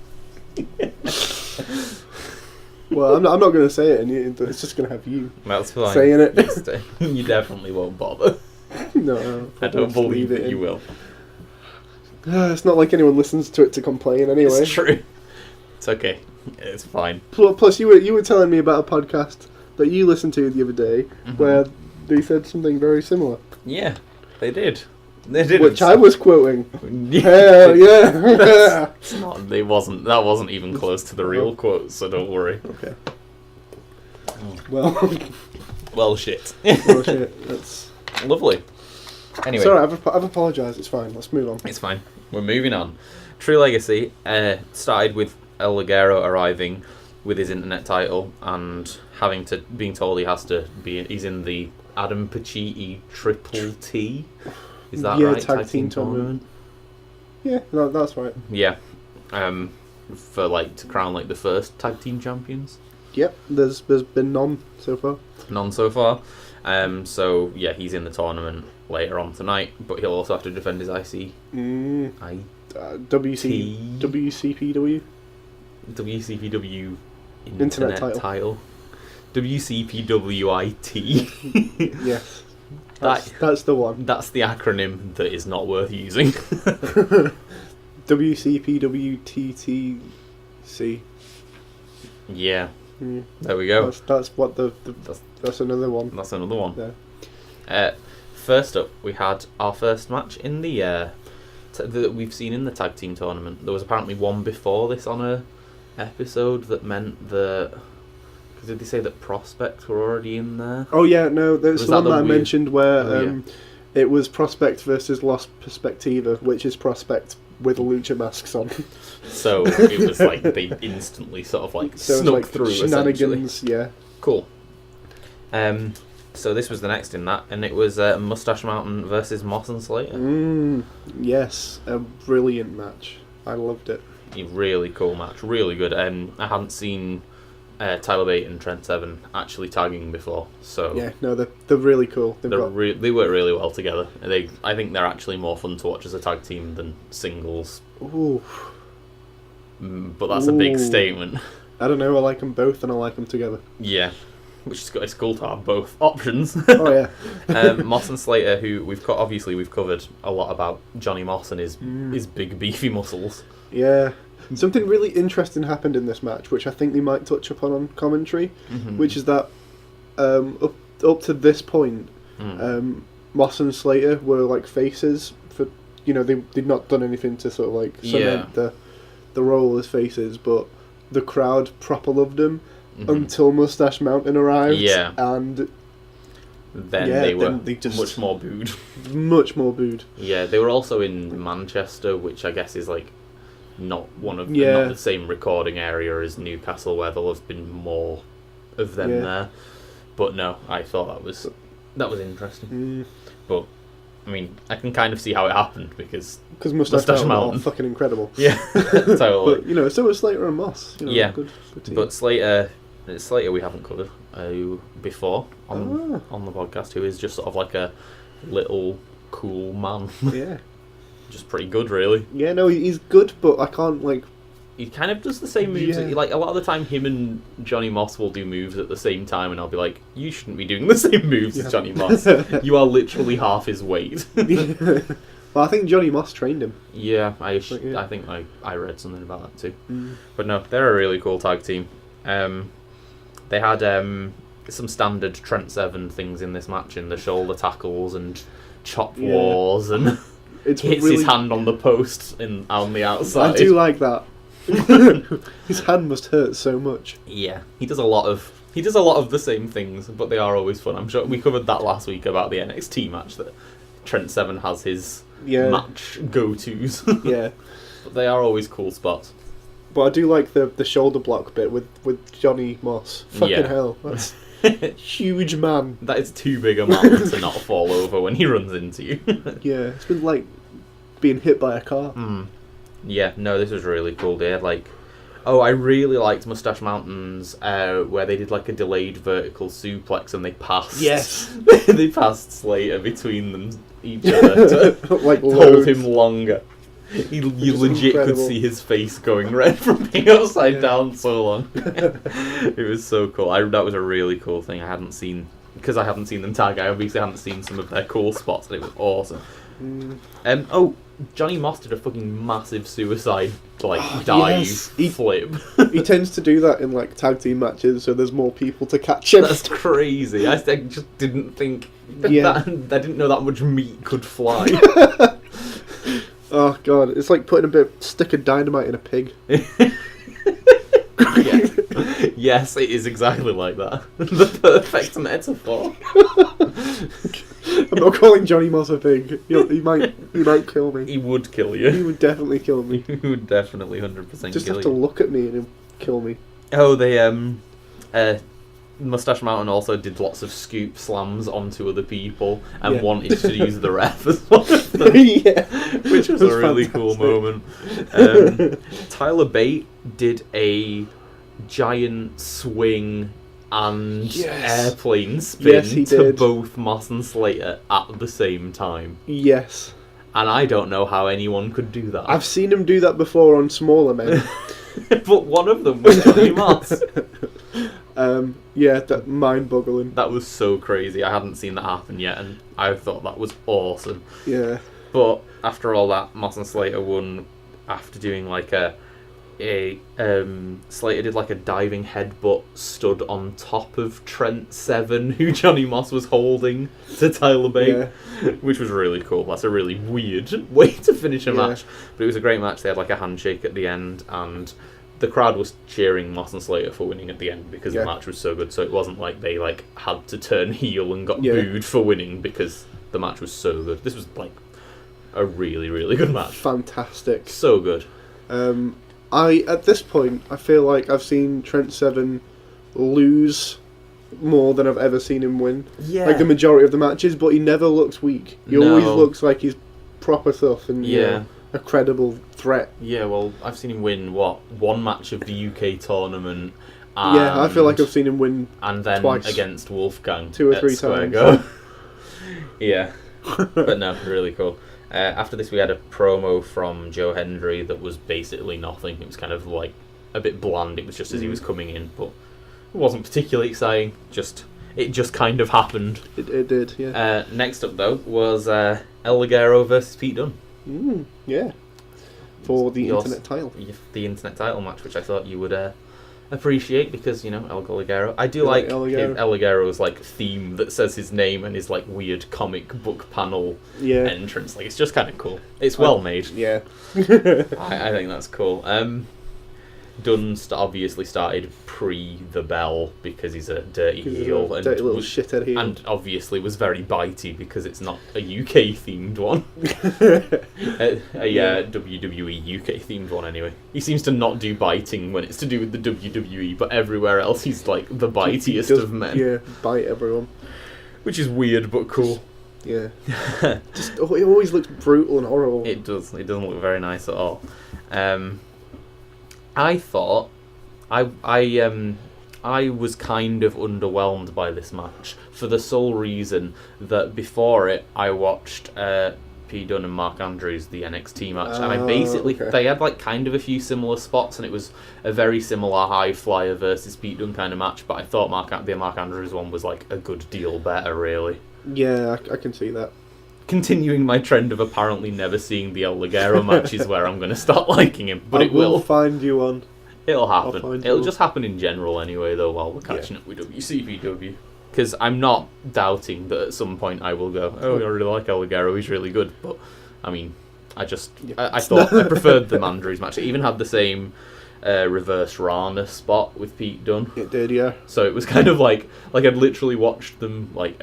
Well, I'm not going to say it, and it's just going to have you That's fine. saying it. You definitely won't bother. No, I don't just believe leave that it you in. will. It's not like anyone listens to it to complain anyway. It's true. It's okay. It's fine. Plus, you were telling me about a podcast that you listened to the other day where they said something very similar, Yeah, they did. They did. which I was quoting. Yeah. Hell yeah! It's not. They wasn't. That wasn't even close to the real quote. So don't worry. Okay. Well, Well, shit. well, shit. That's Lovely. Anyway, sorry. I've apologised. It's fine. Let's move on. it's fine. We're moving on. True Legacy started with El Ligero arriving with his internet title and being told he's in the Adam Pacitti Triple T. Is that Yeah, right? tag team tournament. Yeah, that's right. Yeah. For to crown the first tag team champions. Yep. There's been none so far. None so far. So yeah, he's in the tournament later on tonight, but he'll also have to defend his WCPW. WCPW Internet title. WCPWIT. Yes. That's the one. That's the acronym that is not worth using. WCPWTTC. Yeah. Mm. There we go. That's what that's another one. That's another one. Yeah. First up, we had our first match in that we've seen in the tag team tournament. There was apparently one before this on a episode that meant that. Because did they say that Prospect were already in there? Oh yeah, no, there's Was the one that that I the weird- mentioned where Oh, yeah. it was Prospect versus Los Perspectiva, which is Prospect with lucha masks on. So it was they instantly sort of So it's snuck through. Essentially. shenanigans, yeah. Cool. So this was the next in that, and it was Moustache Mountain versus Moss and Slater. Yes, a brilliant match. I loved it. A really cool match, really good. I hadn't seen Tyler Bate and Trent Seven actually tagging before, so Yeah, no, they're really cool. They've got they work really well together. I think they're actually more fun to watch as a tag team than singles. ooh, But that's a big Ooh. statement. I don't know. I like them both, and I like them together. Yeah, which is it's cool to have both options. Oh yeah. Moss and Slater, who we've covered a lot about Johnny Moss and his big beefy muscles. Yeah. Something really interesting happened in this match, which I think they might touch upon on commentary, which is that up to this point, Moss and Slater were like faces for, they'd not done anything to sort of like cement the role as faces, but the crowd proper loved them until Moustache Mountain arrived. Yeah. And then they just much more booed. Much more booed. Yeah, they were also in Manchester, which I guess is like not not the same recording area as Newcastle, where there'll have been more of them there. But no, I thought that was interesting. But I mean, I can kind of see how it happened because Moustache Mountain are fucking incredible. Yeah, totally. But so was Slater and Moss. Good team. But Slater we haven't covered before on the podcast, who is just sort of like a little cool man. Yeah. Just pretty good, really. Yeah, no, he's good, but I can't, like... He kind of does the same moves. Like, a lot of the time, him and Johnny Moss will do moves at the same time, and I'll be like, you shouldn't be doing the same moves as Johnny Moss. You are literally half his weight. Well, I think Johnny Moss trained him. Yeah, I think I read something about that too. But no, they're a really cool tag team. They had some standard Trent Seven things in this match, in the shoulder tackles and chop wars, and hits his hand on the post on the outside. I do like that. His hand must hurt so much. Yeah, he does a lot of the same things, but they are always fun. I'm sure we covered that last week about the NXT match that Trent Seven has his match go-tos. Yeah, but they are always cool spots. But I do like the shoulder block bit with Johnny Moss. Fucking hell, that's huge man. That is too big a man to not fall over when he runs into you. Yeah, it's been like being hit by a car. Yeah, no, this was really cool. They had I really liked Moustache Mountains where they did like a delayed vertical suplex and they passed. Yes. They passed Slater between each other to like hold him longer. You legit could see his face going red from being upside down so long. It was so cool. That was a really cool thing. I hadn't seen them tag. I obviously hadn't seen some of their cool spots, and it was awesome. Johnny Moss did a fucking massive suicide dive flip. He tends to do that in like tag team matches, so there's more people to catch him. That's crazy. I just didn't think I didn't know that much meat could fly. Oh god, it's like putting a stick of dynamite in a pig. Yes, it is exactly like that. The perfect metaphor. I'm not calling Johnny Moss a pig. He might kill me. He would kill you. He would definitely kill me. He would definitely 100% kill you. Just have to look at me and he'll kill me. Oh, they Moustache Mountain also did lots of scoop slams onto other people and wanted to use the ref as one of them, which was a really cool moment. Tyler Bate did a giant swing and airplane spin to both Moss and Slater at the same time. Yes. And I don't know how anyone could do that. I've seen him do that before on smaller men. But one of them was Johnny Moss. That mind-boggling. That was so crazy. I hadn't seen that happen yet, and I thought that was awesome. Yeah. But after all that, Moss and Slater won after doing like Slater did like a diving headbutt stood on top of Trent Seven, who Johnny Moss was holding, to Tyler Bate, which was really cool. That's a really weird way to finish a match, but it was a great match. They had like a handshake at the end, and the crowd was cheering Moss and Slater for winning at the end because the match was so good. So it wasn't like they had to turn heel and got booed for winning because the match was so good. This was like a really, really good match. Fantastic. So good. At this point, I feel like I've seen Trent Seven lose more than I've ever seen him win. Yeah. Like the majority of the matches, but he never looks weak. He always looks like he's proper tough and a credible threat. Yeah, well, I've seen him win, one match of the UK tournament. I feel like I've seen him win and then twice. Against Wolfgang 2 or 3 times. Yeah. But no, really cool. After this, we had a promo from Joe Hendry that was basically nothing. It was kind of like a bit bland. It was just as he was coming in, but it wasn't particularly exciting. It just kind of happened. It did, yeah. Next up, though, was El Ligero versus Pete Dunne. Yeah. For the Internet title. The Internet title match, which I thought you would appreciate because, you know, El Ligero. I do You like El Ligero? El Ligero's like theme that says his name and his like weird comic book panel entrance. Like, it's just kind of cool. It's well made. Yeah. I think that's cool. Dunne obviously started pre the bell because he's a dirty heel and dirty little shithead heel. and obviously was very bitey because it's not a UK themed one. WWE UK themed one anyway. He seems to not do biting when it's to do with the WWE, but everywhere else he's like the bitiest of men. Yeah, bite everyone. Which is weird but cool. Yeah. It always looks brutal and horrible. It does. It doesn't look very nice at all. I thought I was kind of underwhelmed by this match for the sole reason that before it I watched P. Dunne and Mark Andrews, the NXT match, and I basically they had like kind of a few similar spots, and it was a very similar high flyer versus Pete Dunne kind of match. But I thought the Mark Andrews one was like a good deal better, really. Yeah, I can see that. Continuing my trend of apparently never seeing the El Ligero match is where I'm going to start liking him, but it will. Find you one. It'll happen. It'll just happen in general anyway, though, while we're catching up with WCPW. Because I'm not doubting that at some point I will go, oh, I really like El Ligero, he's really good. But, I mean, I thought I preferred the Andrews match. It even had the same reverse Rana spot with Pete Dunne. It did, yeah. So it was kind of like I'd literally watched them like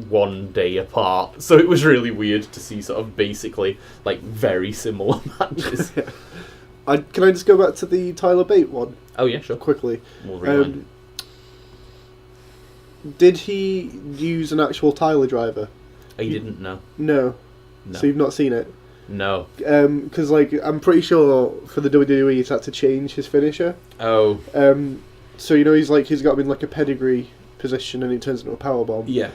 one day apart. So it was really weird to see sort of basically like very similar matches. Can I just go back to the Tyler Bate one? Oh yeah, sure. Quickly. We'll rewind. Did he use an actual Tyler driver? He didn't know. No. So you've not seen it? No. Because like I'm pretty sure for the WWE he's had to change his finisher. Oh. So you know he's got him in like a pedigree position and it turns into a powerbomb. Yeah.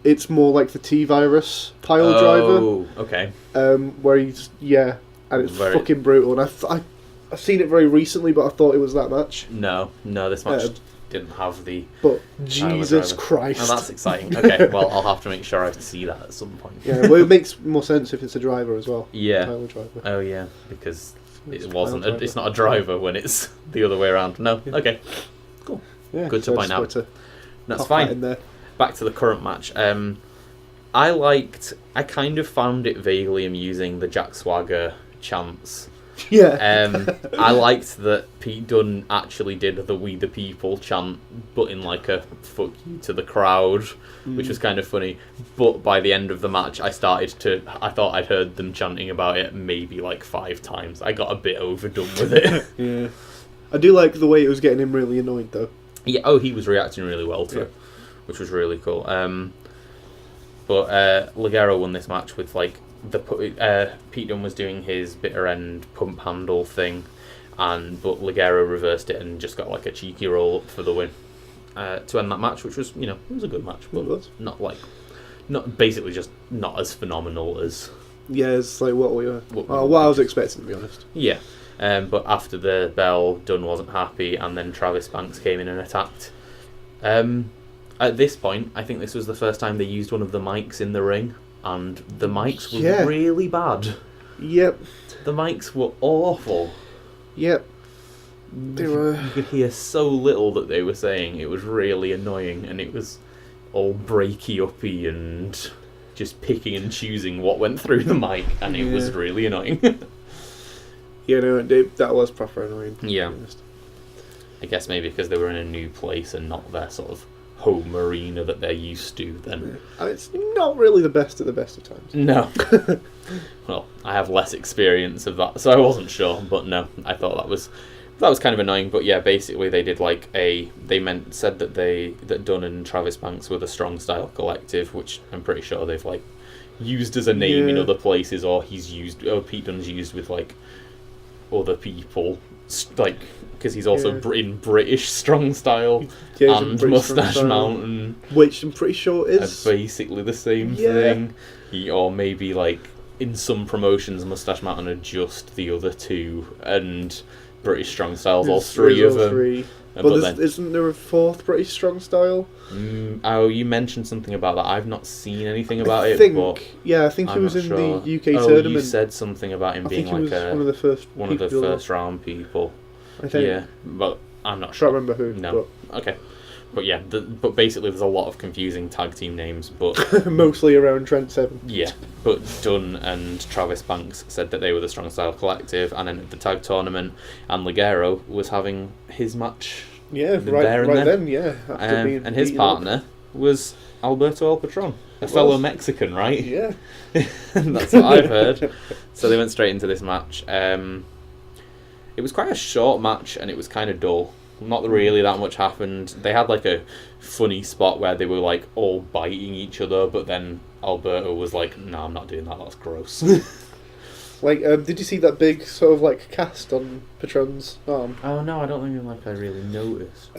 It's more like the T-Virus pile driver. Oh, okay. Where he's and it's fucking brutal. And I've seen it very recently, but I thought it was that match. No, this match didn't have the. But Jesus Christ! Oh, that's exciting. Okay, well I'll have to make sure I see that at some point. Yeah, well it makes more sense if it's a driver as well. Yeah. Tyler driver. Oh yeah, because it wasn't. It's not a driver when it's the other way around. No. Okay. Cool. Yeah. Good to find out. That's fine. In there. Back to the current match. I kind of found it vaguely amusing, the Jack Swagger chants. Yeah. I liked that Pete Dunne actually did the "We the People" chant, but in like a "fuck you" to the crowd, which was kind of funny. But by the end of the match, I thought I'd heard them chanting about it maybe like 5 times. I got a bit overdone with it. Yeah. I do like the way it was getting him really annoyed though. Yeah. Oh, he was reacting really well to it, which was really cool. But Ligero won this match with like Pete Dunne was doing his bitter end pump handle thing, but Ligero reversed it and just got like a cheeky roll up for the win to end that match, which was it was a good match, but not basically just not as phenomenal as. Yeah, it's like what I was expecting, to be honest. Yeah, but after the bell, Dunne wasn't happy, and then Travis Banks came in and attacked. At this point, I think this was the first time they used one of the mics in the ring, and the mics were really bad. Yep. The mics were awful. Yep. You could hear so little that they were saying. It was really annoying, and it was all breaky-uppy and just picking and choosing what went through the mic, and it was really annoying. Yeah, no, that was proper annoying. Yeah. I guess maybe because they were in a new place and not their sort of home arena that they're used to, then. And it's not really the best at the best of times. No. Well, I have less experience of that, so I wasn't sure, but no, I thought that was kind of annoying. But yeah, basically they did like said that Dunne and Travis Banks were the Strong Style Collective, which I'm pretty sure they've like used as a name in other places, or Pete Dunne's used with like other people, like because he's also in British Strong Style and Moustache Mountain, which I'm pretty sure is basically the same thing. Or maybe like in some promotions, Moustache Mountain are just the other two, and British Strong Style's all three of them. But isn't there a 4th British Strong Style? You mentioned something about that. I've not seen anything about it. I think he was in the UK tournament. You said something about him being like one of the first round people. I think. Yeah, but I'm not I sure. can't remember who. No. Okay. But yeah, but basically there's a lot of confusing tag team names, but... But mostly around Trent 7. Yeah, but Dunne and Travis Banks said that they were the Strong Style Collective and entered the tag tournament, and Ligero was having his match Yeah, there right and then, yeah. After being and his beaten up. partner was Alberto El Patron, a fellow Mexican, right? Yeah. That's what I've heard. So they went straight into this match. It was quite a short match, and it was kind of dull. Not really that much happened. They had like a funny spot where they were like all biting each other, but then Alberto was like, "No, I'm not doing that. That's gross." Like, did you see that big sort of like cast on Patron's arm? Oh no, I don't think I really noticed.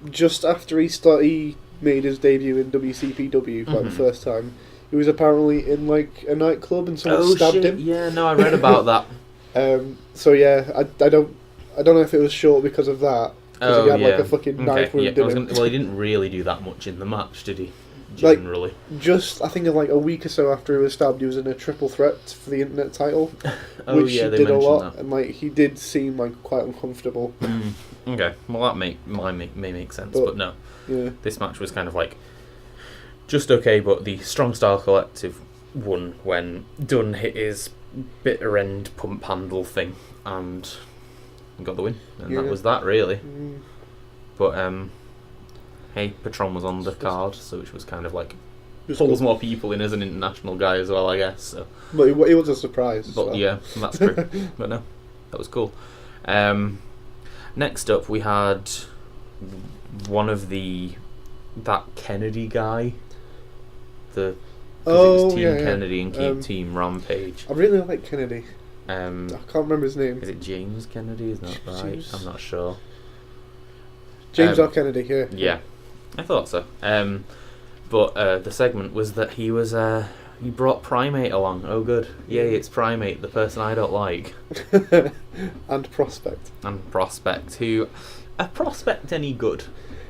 Just after he made his debut in WCPW like the first time, he was apparently in like a nightclub and someone stabbed him. Yeah, no, I read about that. So yeah, I don't know if it was short because of that. Because he had like a fucking knife wound in him. Well, he didn't really do that much in the match, did he? Like, Generally. just I think like a week or so after he was stabbed, he was in a triple threat for the internet title, Oh which yeah, he they did a mentioned lot, that. and like he did seem like quite uncomfortable. Okay, well that may make sense, But- but no. Yeah, This match was kind of like just okay, but the Strong Style Collective won when Dunne hit his bitter end pump handle thing and got the win, and that was that really. But hey, Patron was on the card, so which was kind of like just pulls cool. more people in as an international guy as well, I guess. So. But it was a surprise. as But well. yeah, that's true. But no, that was cool. Next up, we had one of that Kennedy guy. Because it was Team Kennedy and Team Rampage. I really like Kennedy. I Um, can't remember his name. is it James Kennedy? Is that right? James- I'm not sure. James R. Kennedy. Yeah. Yeah, I thought so. But the segment was that he brought Primate along. Oh, good. Yay, it's Primate, the person I don't like. And Prospect. And Prospect, who... Are Prospect any good?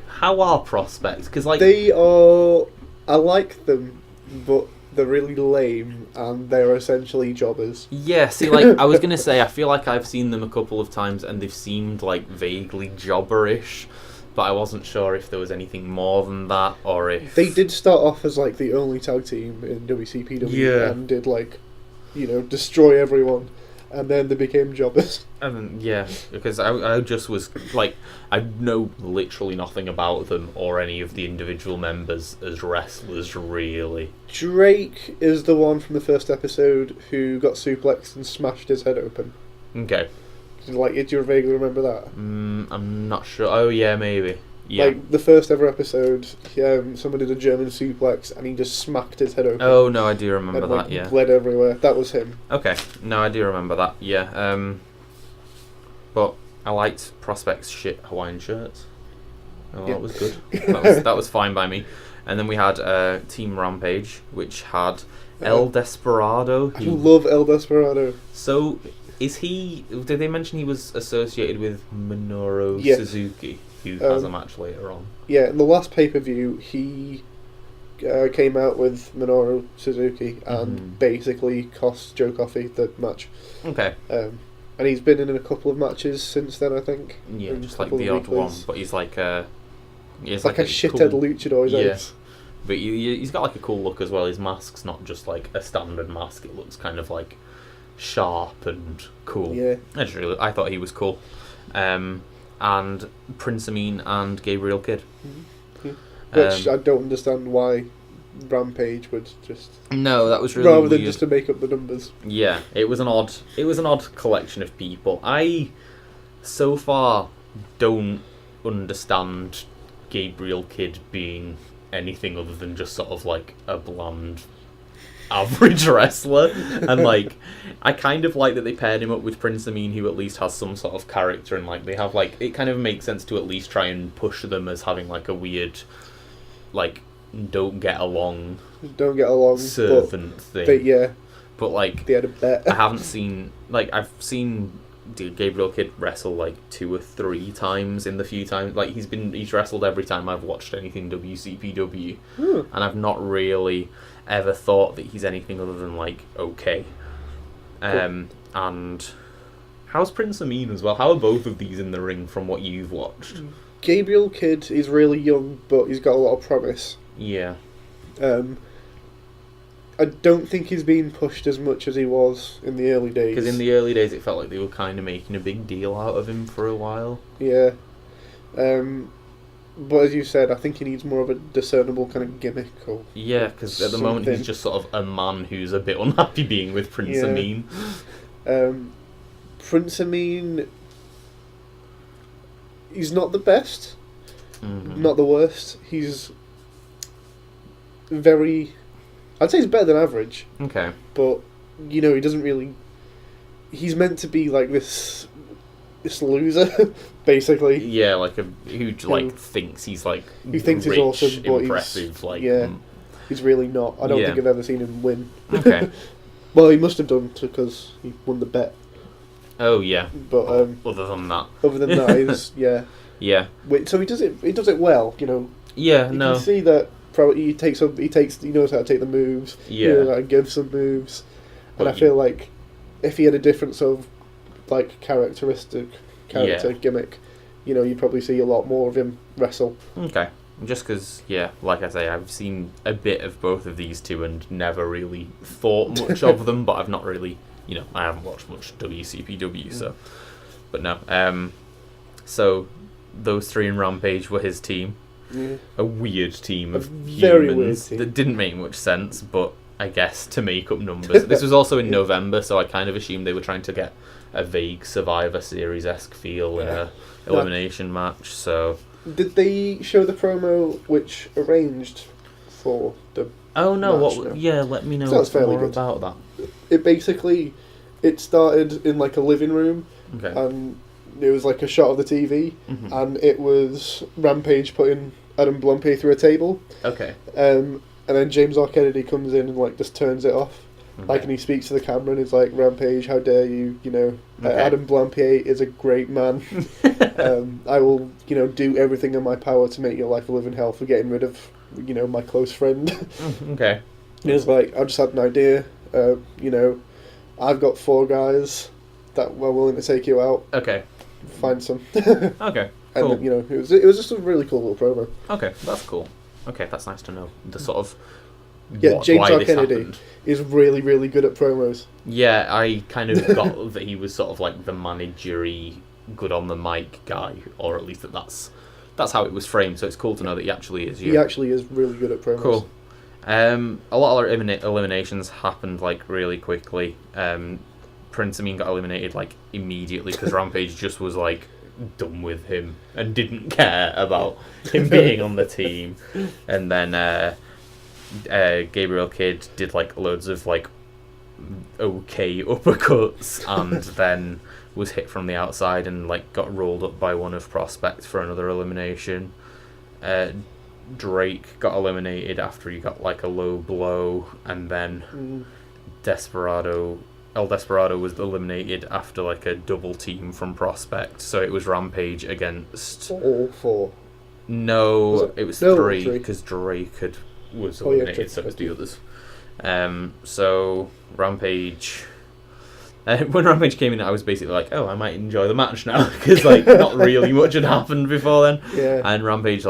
How are Prospect? Because, like... They are. I like them, but they're really lame, and they're essentially jobbers. Yeah, see, like, I was going to say, I feel like I've seen them a couple of times, and they've seemed, like, vaguely jobberish, but I wasn't sure if there was anything more than that, or if... They did start off as, like, the only tag team in WCPW, and did, like, destroy everyone, and then they became jobbers. Yeah, because I just was, like, I know literally nothing about them or any of the individual members as wrestlers, really. Drake is the one from the first episode who got suplexed and smashed his head open. Okay. Like, do you vaguely remember that? I'm not sure. Oh, yeah, maybe. Yeah. Like, the first ever episode, someone did a German suplex and he just smacked his head open. Oh, no, I do remember and, that, like, yeah. bled everywhere. That was him. Okay, no, I do remember that, yeah. But I liked Prospect's shit Hawaiian shirts. Oh, Yeah. that was good. That was fine by me. And then we had Team Rampage, which had El Desperado. I love El Desperado. So, is he... Did they mention he was associated with Minoru Yes. Suzuki, who has a match later on? Yeah, in the last pay-per-view, he came out with Minoru Suzuki and basically cost Joe Coffey the match. Okay. And he's been in a couple of matches since then, I think. Yeah, just like the odd one, but he's like a... He's like a shithead cool, luchador, yeah. But he's got like a cool look as well. His mask's not just like a standard mask. It looks kind of like sharp and cool. Yeah. I thought he was cool. And Prince Ameen and Gabriel Kidd. Which I don't understand why Rampage would just... No, that was really rather than weird. just to make up the numbers. Yeah, it was an odd collection of people. I so far don't understand Gabriel Kidd being anything other than just sort of like a bland average wrestler, and like I kind of like that they paired him up with Prince Ameen, who at least has some sort of character, and like they have like it kind of makes sense to at least try and push them as having like a weird like don't get along servant thing. But yeah, but like they had a bet. I haven't seen like I've seen Gabriel Kidd wrestle like 2 or 3 times in the few times like he's wrestled every time I've watched anything WCPW, and I've not really ever thought that he's anything other than like okay. And How's Prince Ameen as well? How are both of these in the ring from what you've watched? Gabriel Kid is really young, but he's got a lot of promise. Yeah. I don't think he's been pushed as much as he was in the early days. Because in the early days, it felt like they were kind of making a big deal out of him for a while. Yeah. But as you said, I think he needs more of a discernible kind of gimmick. Or yeah, because at the moment he's just sort of a man who's a bit unhappy being with Prince Ameen. Prince Ameen, he's not the best, not the worst. He's very... I'd say he's better than average. Okay. But, he doesn't really... He's meant to be like this loser, basically. Yeah, like who thinks he's like he thinks rich, he's awesome, but impressive. He's really not. I don't think I've ever seen him win. Okay. Well, he must have done because he won the bet. Oh yeah. But other than that, he's yeah. So he does it well. Yeah. You no. can see that. Probably he knows how to take the moves. Yeah. He knows how to give some moves, and I feel like if he had a different sort of like character gimmick, you'd probably see a lot more of him wrestle. Okay. Just because, like I say, I've seen a bit of both of these two and never really thought much of them, but I've not really, I haven't watched much WCPW, so. But no. So, those three in Rampage were his team. Yeah. A weird team of humans that didn't make much sense, but I guess to make up numbers. This was also in November, so I kind of assumed they were trying to get a vague Survivor Series-esque feel in a elimination match, so... Did they show the promo which arranged for the Oh no, match now? Let me know more about that. It started in like a living room, okay. And it was like a shot of the TV, and it was Rampage putting Adam Blumpy through a table. Okay. And then James R. Kennedy comes in and like just turns it off. Okay. And he speaks to the camera and he's like, Rampage, how dare you, Adam Blampier is a great man. I will, do everything in my power to make your life a living hell for getting rid of, my close friend. Okay. And he's like, I just had an idea, I've got 4 guys that were willing to take you out. Okay. Find some. Okay, cool. And, it was just a really cool little promo. Okay, that's cool. Okay, that's nice to know. The sort of... James R. Kennedy is really, really good at promos. Yeah, I kind of got that he was sort of like the managery, good on the mic guy, or at least that's how it was framed. So it's cool to know that he actually is. He actually is really good at promos. Cool. A lot of our eliminations happened like really quickly. Prince Ameen got eliminated like immediately because Rampage just was like done with him and didn't care about him being on the team, and then. Gabriel Kidd did like loads of like okay uppercuts and then was hit from the outside and like got rolled up by one of Prospect for another elimination. Drake got eliminated after he got like a low blow, and then Desperado was eliminated after like a double team from Prospect. So it was Rampage against all 4. No, it was 3 because Drake was eliminated, so it was the others. So Rampage... when Rampage came in, I was basically like, oh, I might enjoy the match now, because like not really much had happened before then. Yeah. And Rampage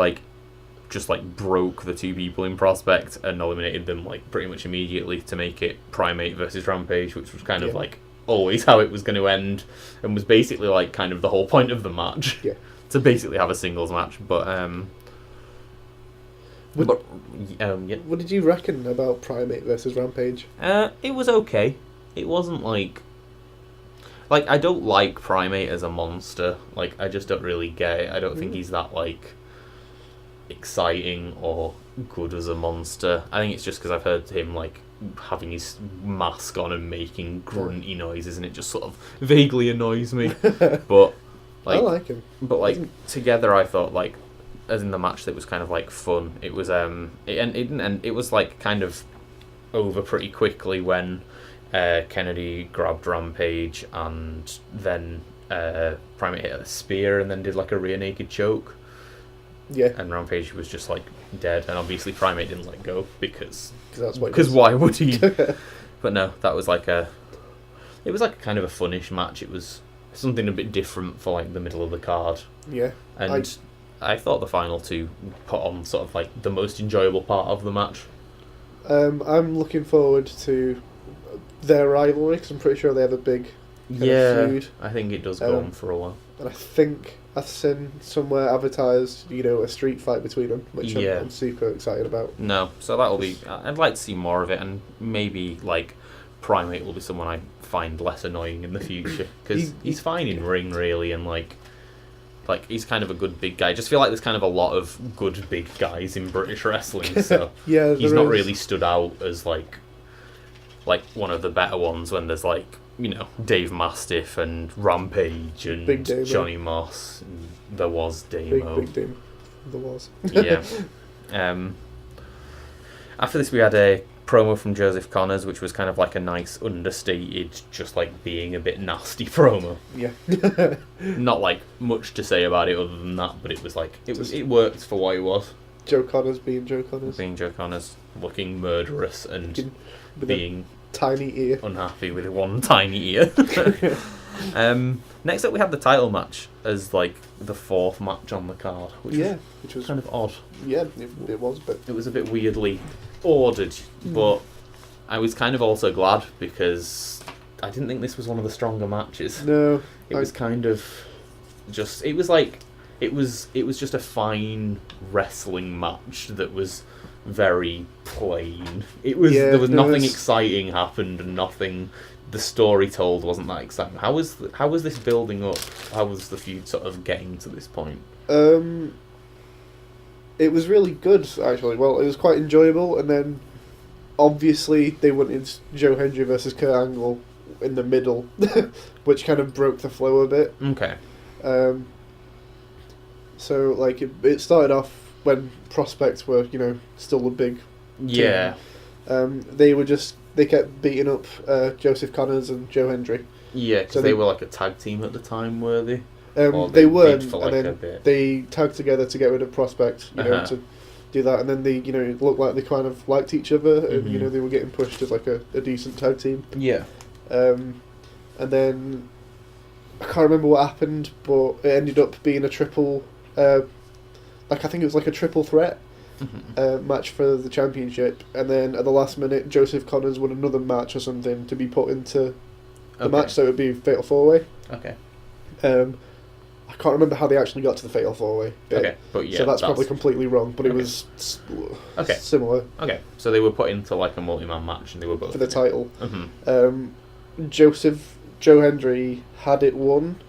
just broke the 2 people in Prospect and eliminated them like pretty much immediately to make it Primate versus Rampage, which was kind of like always how it was going to end, and was basically like kind of the whole point of the match. Yeah. To basically have a singles match, but what did you reckon about Primate versus Rampage? It was okay. It wasn't like I don't like Primate as a monster. Like, I just don't really get it. I don't think he's that exciting or good as a monster. I think it's just because I've heard him having his mask on and making grunty noises, and it just sort of vaguely annoys me. But I like him. But together, I thought as in the match that was kind of fun. It was it was kind of over pretty quickly when Kennedy grabbed Rampage and then Primate hit a spear and then did a rear naked choke. Yeah. And Rampage was just dead, and obviously Primate didn't let go because why would he? But no, that was it was kind of a funnish match. It was something a bit different for like the middle of the card. Yeah. And I thought the final two put on sort of like the most enjoyable part of the match. I'm looking forward to their rivalry because I'm pretty sure they have a big kind of feud. I think it does go on for a while. And I think I've seen somewhere advertised, a street fight between them, which I'm super excited about. No, so that'll be... I'd like to see more of it, and maybe, like, Primate will be someone I find less annoying in the future, because he's fine in ring, really, and, like, he's kind of a good big guy. I just feel like there's kind of a lot of good big guys in British wrestling, so he's not really stood out as, like one of the better ones when there's, like, Dave Mastiff and Rampage and Johnny Moss. And there was Damo. Big Damo. There was. Yeah. After this, we had a promo from Joseph Connors, which was kind of like a nice, understated, just like being a bit nasty promo. Yeah. Not like much to say about it other than that, but it was like it worked for what it was. Joe Connors being Joe Connors. Being Joe Connors, looking murderous and being tiny ear. Unhappy with one tiny ear. Next up, we had the title match as like the fourth match on the card, which was kind of odd. Yeah, it was, but it was a bit weirdly ordered. But I was kind of also glad because I didn't think this was one of the stronger matches. No, it was kind of just. It was like it was just a fine wrestling match that was very plain. It was there was nothing exciting happened and nothing. The story told wasn't that exciting. How was this building up? How was the feud sort of getting to this point? It was really good actually. Well, it was quite enjoyable, and then obviously they went into Joe Hendry versus Kurt Angle in the middle, which kind of broke the flow a bit. Okay. So like it started off when prospects were still a big team. They kept beating up Joseph Connors and Joe Hendry. Yeah, because they were like a tag team at the time, were they? They weren't, for like and then they tagged together to get rid of Prospect, to do that, and then they, it looked like they kind of liked each other, and they were getting pushed as like a decent tag team. Yeah. And then I can't remember what happened, but it ended up being a triple, I think it was like a triple threat. Match for the championship, and then at the last minute Joseph Connors won another match or something to be put into the match, so it would be Fatal 4-Way. Okay. I can't remember how they actually got to the Fatal 4-Way. Okay, but yeah, so that's probably completely wrong, but it was similar. Okay, so they were put into like a multi-man match, and they were both for the title. Joe Hendry had it won,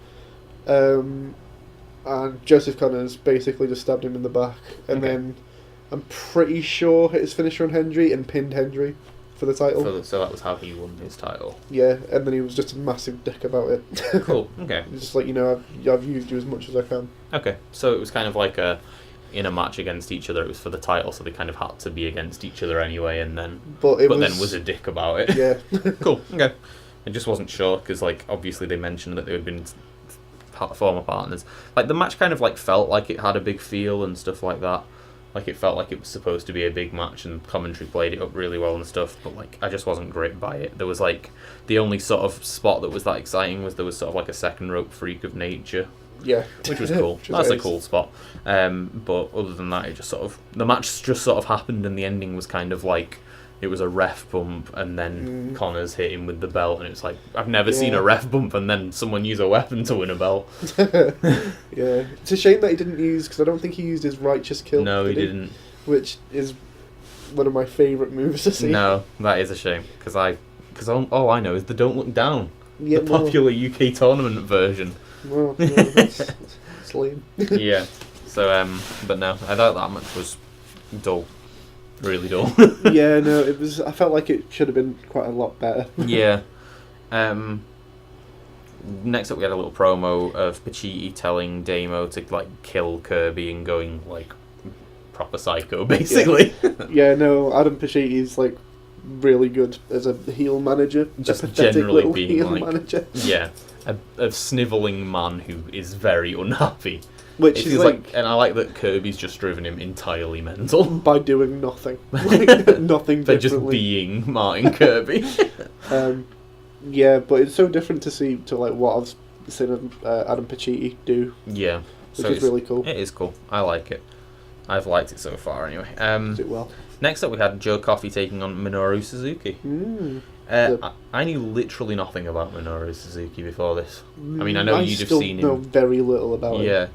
and Joseph Connors basically just stabbed him in the back, and then I'm pretty sure hit his finisher on Hendry and pinned Hendry for the title. So that was how he won his title. Yeah, and then he was just a massive dick about it. Cool. Okay. Just like I've used you as much as I can. Okay, so it was kind of like in a match against each other. It was for the title, so they kind of had to be against each other anyway, and then then was a dick about it. Yeah. Cool. Okay. I just wasn't sure because obviously they mentioned that they had been former partners. Like the match kind of felt like it had a big feel and stuff like that. Like it felt like it was supposed to be a big match, and commentary played it up really well and stuff. But I just wasn't gripped by it. There was the only sort of spot that was that exciting was there was sort of a second rope freak of nature. Yeah, which was cool. That's a cool spot. But other than that, it just the match just sort of happened, and the ending was kind of it was a ref bump, and then Connors hit him with the belt, and it's I've never seen a ref bump and then someone use a weapon to win a belt. Yeah, it's a shame that he didn't use, because I don't think he used his righteous kill. No, he didn't. Which is one of my favourite moves to see. No, that is a shame, because all I know is the Don't Look Down, the popular UK tournament version. Well, that's lame. Yeah, so but no, I thought that match was dull. Really dull. Yeah, no, it was. I felt like it should have been quite a lot better. Yeah. Next up, we had a little promo of Pacitti telling Damo to kill Kirby and going proper psycho, basically. Yeah, no, Adam Pacitti's really good as a heel manager. Just generally being heel manager. Yeah, a snivelling man who is very unhappy. Which is and I like that Kirby's just driven him entirely mental by doing nothing, nothing. By just being Martin Kirby. Yeah, but it's so different to see what I've seeing Adam Pacitti do, Yeah. which is really cool. It is cool. I like it. I've liked it so far anyway. Did well. Next up we had Joe Coffey taking on Minoru Suzuki. I knew literally nothing about Minoru Suzuki before this. I mean, I know you'd have seen him. I know very little about him. Yeah.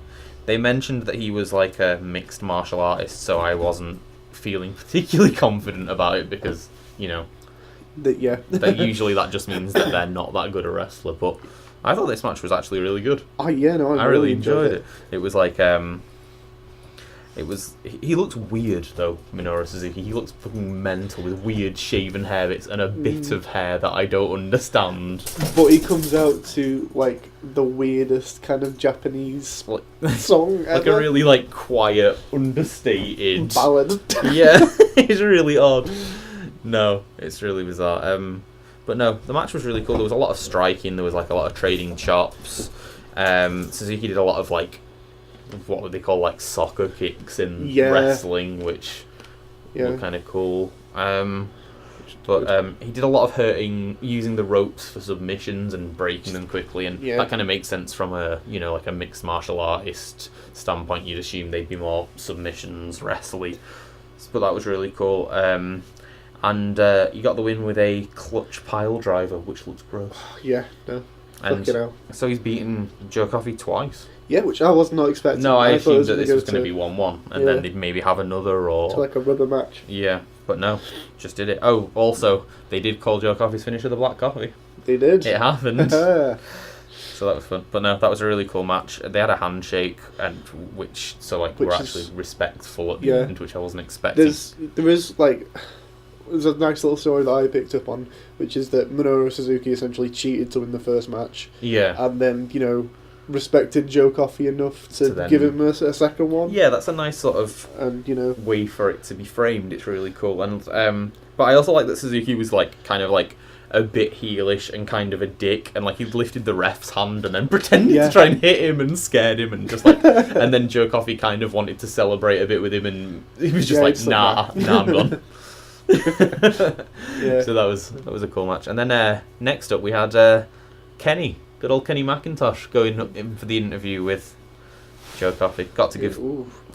They mentioned that he was like a mixed martial artist, so I wasn't feeling particularly confident about it because, you know, that usually that just means that they're not that good a wrestler. But I thought this match was actually really good. I really enjoyed it. It was like he looked weird though, Minoru Suzuki. He looked fucking mental with weird shaven hair bits and a bit of hair that I don't understand. But he comes out to like the weirdest kind of Japanese song ever. Like a really like quiet, understated ballad. Yeah, it's really odd. No, it's really bizarre. But no, the match was really cool. There was a lot of striking. There was like a lot of trading chops. Suzuki did a lot of like, what would they call, like soccer kicks in wrestling, which were kind of cool. But he did a lot of hurting, using the ropes for submissions and breaking them quickly, and that kind of makes sense from a like a mixed martial artist standpoint. You'd assume they'd be more submissions, wrestling. But that was really cool. And he got the win with a clutch pile driver, which looks gross. And so he's beaten Joe Coffey twice. Yeah, which I was not expecting. No, I assumed that this was going to be 1-1, and then they'd maybe have another or... It's like a rubber match. Yeah, but no, just did it. Oh, also, they did call Joe Coffey's finisher the Black Coffee. They did. It happened. So that was fun. But no, that was a really cool match. They had a handshake, which were actually respectful at the end, which I wasn't expecting. There's a nice little story that I picked up on, which is that Minoru Suzuki essentially cheated to win the first match. Yeah. And then, respected Joe Coffey enough to give him a second one. Yeah, that's a nice sort of way for it to be framed. It's really cool. And but I also like that Suzuki was kind of a bit heelish and kind of a dick, and he lifted the ref's hand and then pretended to try and hit him and scared him, and just and then Joe Coffey kind of wanted to celebrate a bit with him, and he was just nah, I'm done. So that was a cool match. And then next up we had Kenny, good old Kenny McIntosh, going in for the interview with Joe Coffey. Got to give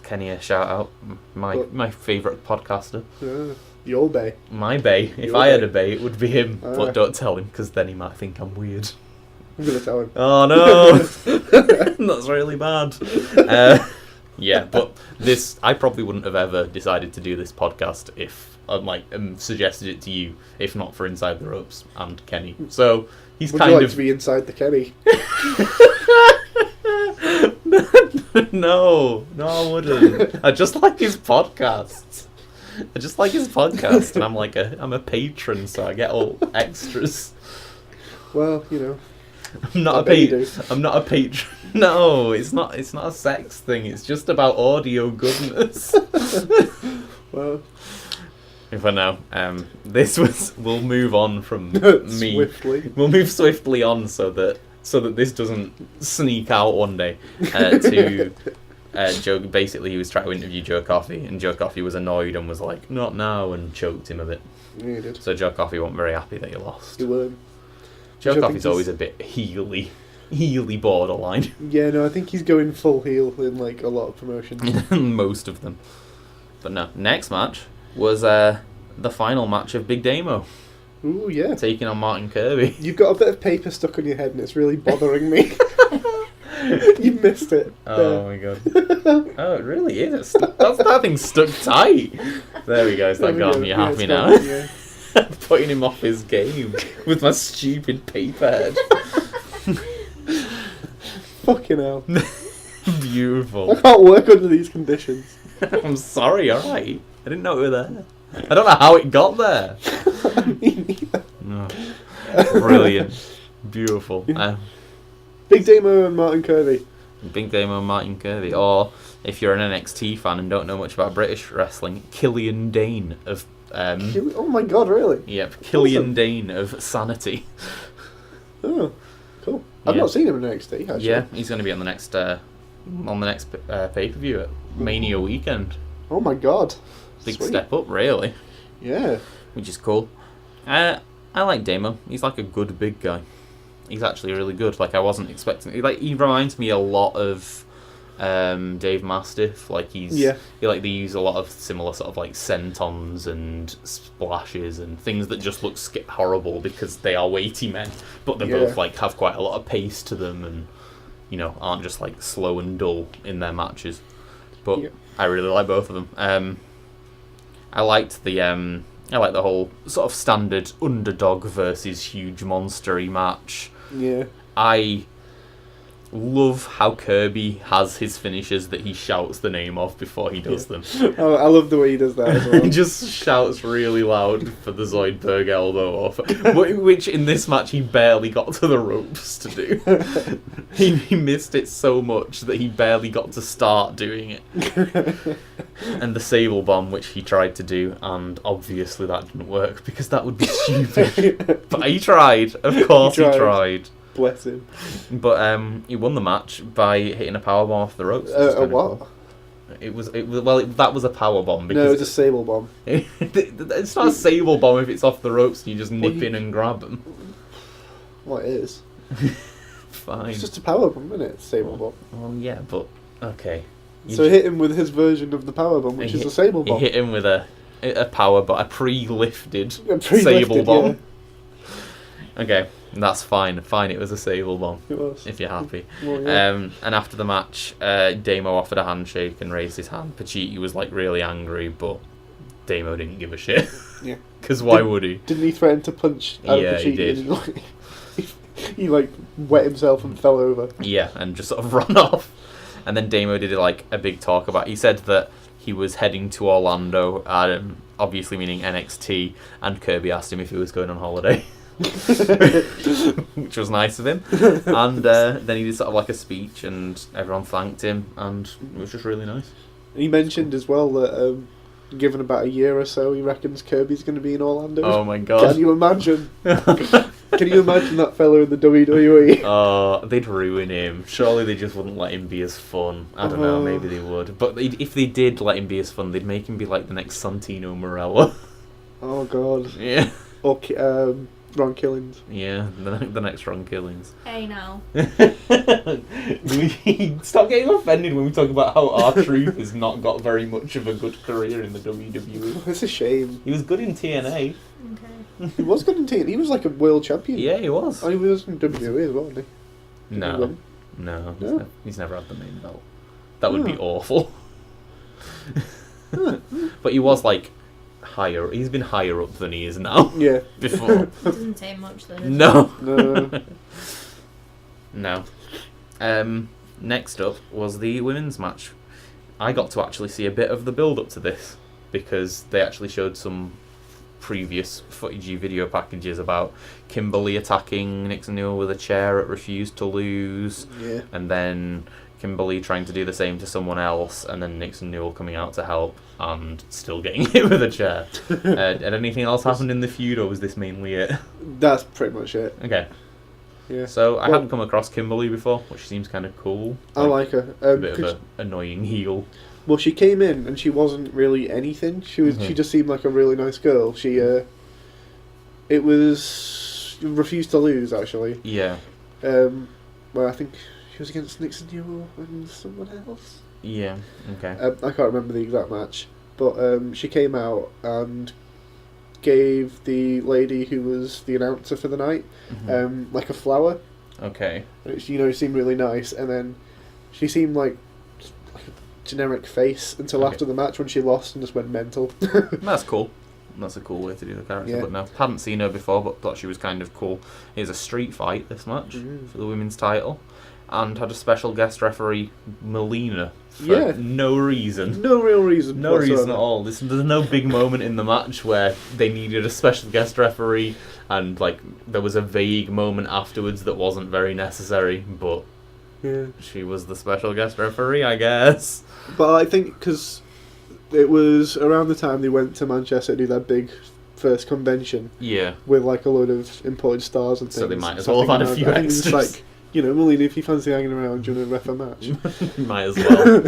Kenny a shout out, my favourite podcaster. Your bae. My bae. If I had a bae, it would be him. But don't tell him, because then he might think I'm weird. I'm going to tell him. Oh no! That's really bad. Yeah, but I probably wouldn't have ever decided to do this podcast if suggested it to you, if not for Inside the Ropes and Kenny. So he's would kind you like of to be inside the Kenny. No, I wouldn't. I just like his podcasts. And I'm a patron, so I get all extras. Well, I'm not a patron. No, it's not a sex thing. It's just about audio goodness. Well, for now, we'll move on from me. Swiftly. We'll move swiftly on so that this doesn't sneak out one day to Joe. Basically, he was trying to interview Joe Coffey, and Joe Coffey was annoyed and was like, "Not now," and choked him a bit. Yeah, he did. So Joe Coffey wasn't very happy that he lost. He weren't. Joe Coffey's always a bit heely borderline. Yeah, no, I think he's going full heel in a lot of promotions. Most of them. But no, next match was the final match of Big Damo. Ooh, yeah. Taking on Martin Kirby. You've got a bit of paper stuck on your head and it's really bothering me. You missed it. Oh my god. Oh, it really is. That thing's stuck tight. There we go. It's gone. You're happy now. Yeah. Putting him off his game with my stupid paper head. Fucking hell. Beautiful. I can't work under these conditions. I'm sorry, alright. I didn't know it was there. I don't know how it got there. Me neither. No. Brilliant. Beautiful. Big Damo and Martin Kirby. Big Damo and Martin Kirby. Or, if you're an NXT fan and don't know much about British wrestling, Killian Dane of... oh my god, really? Yep, Killian Dane of Sanity. Oh, cool. I've not seen him in NXT, actually. Yeah, he's going to be on the next pay-per-view at Mania weekend. Oh my god. Big Sweet. step up, really. Yeah. Which is cool. I like Damo. He's like a good big guy. he's actually really good. Like I wasn't expecting. Like he reminds me a lot of Dave Mastiff. Like they use a lot of similar sort of like sentons and splashes and things that just look horrible because they are weighty men, but they both like have quite a lot of pace to them and aren't just like slow and dull in their matches. But I really like both of them. I liked the whole sort of standard underdog versus huge monstery match. Yeah. I love how Kirby has his finishes that he shouts the name of before he does them. Oh, I love the way he does that as well. He just shouts really loud for the Zoidberg elbow, which in this match he barely got to the ropes to do. He missed it so much that he barely got to start doing it. And the Sable Bomb, which he tried to do, and obviously that didn't work because that would be stupid. But he tried. Of course he tried. Bless him. But he won the match by hitting a powerbomb off the ropes. A what? Cool. That was a powerbomb. No, it was a Sable Bomb. It's not a Sable Bomb if it's off the ropes and you just nip in and grab them. Well, it is. Fine. It's just a powerbomb, isn't it? Sable Bomb. Well, yeah, but okay. So hit him with his version of the powerbomb, which is a Sable Bomb. He hit him with a pre-lifted Sable Bomb. Yeah. Okay, that's fine. Fine, it was a Sable Bomb. It was. If you're happy. Well, yeah. And after the match, Damo offered a handshake and raised his hand. Pacitti was like really angry, but Damo didn't give a shit. Yeah. Because why would he? Didn't he threaten to punch Pacitti? Yeah, he did. He wet himself and fell over. Yeah, and just sort of ran off. And then Damo did like a big talk about. He said that he was heading to Orlando, obviously meaning NXT, and Kirby asked him if he was going on holiday. Which was nice of him. And then he did sort of like a speech and everyone thanked him and it was just really nice. He mentioned as well that given about a year or so he reckons Kirby's going to be in Orlando. Oh my god. Can you imagine? Can you imagine that fella in the WWE? Oh, they'd ruin him. Surely they just wouldn't let him be as fun. I don't know, maybe they would. But if they did let him be as fun, they'd make him be like the next Santino Marella. Oh god. Yeah. Okay, Ron Killings. Yeah, the next Ron Killings. Hey now. Stop getting offended when we talk about how R-Truth has not got very much of a good career in the WWE. It's a shame. He was good in TNA. Okay. He was good in TNA. He was like a world champion. Yeah, he was. Oh, he was in WWE as well, wasn't he? No. He's never had the main belt. That would be awful. But he was like higher. He's been higher up than he is now. Yeah. Before. Doesn't say much though. No. No. Next up was the women's match. I got to actually see a bit of the build up to this because they actually showed some previous footagey video packages about Kimberly attacking Nixon Newell with a chair at Refuse to Lose. Yeah. And then Kimberly trying to do the same to someone else, and then Nixon Newell coming out to help and still getting hit with a chair. Had anything else happened in the feud, or was this mainly it? That's pretty much it. Okay. Yeah. So I hadn't come across Kimberly before, which seems kind of cool. I like her. A bit of an annoying heel. Well, she came in and she wasn't really anything. She was. She just seemed like a really nice girl. She. It was Refused to Lose actually. Yeah. Well, I think she was against Nixon Newell and someone else. Yeah. Okay. I can't remember the exact match, but she came out and gave the lady who was the announcer for the night like a flower. Okay. And it seemed really nice, and then she seemed like a generic face until after the match when she lost and just went mental. That's cool. That's a cool way to do the character, but no. Hadn't seen her before, but thought she was kind of cool. It was a street fight, this match, for the women's title, and had a special guest referee, Melina, for no reason. No real reason. No reason at all. There's no big moment in the match where they needed a special guest referee, and like there was a vague moment afterwards that wasn't very necessary, but she was the special guest referee, I guess. But I think because it was around the time they went to Manchester to do their big first convention. Yeah. With like a load of imported stars and things. So they might as well have had a few extras. You know, Melina, if you fancy hanging around, do you want to ref a match? Might as well.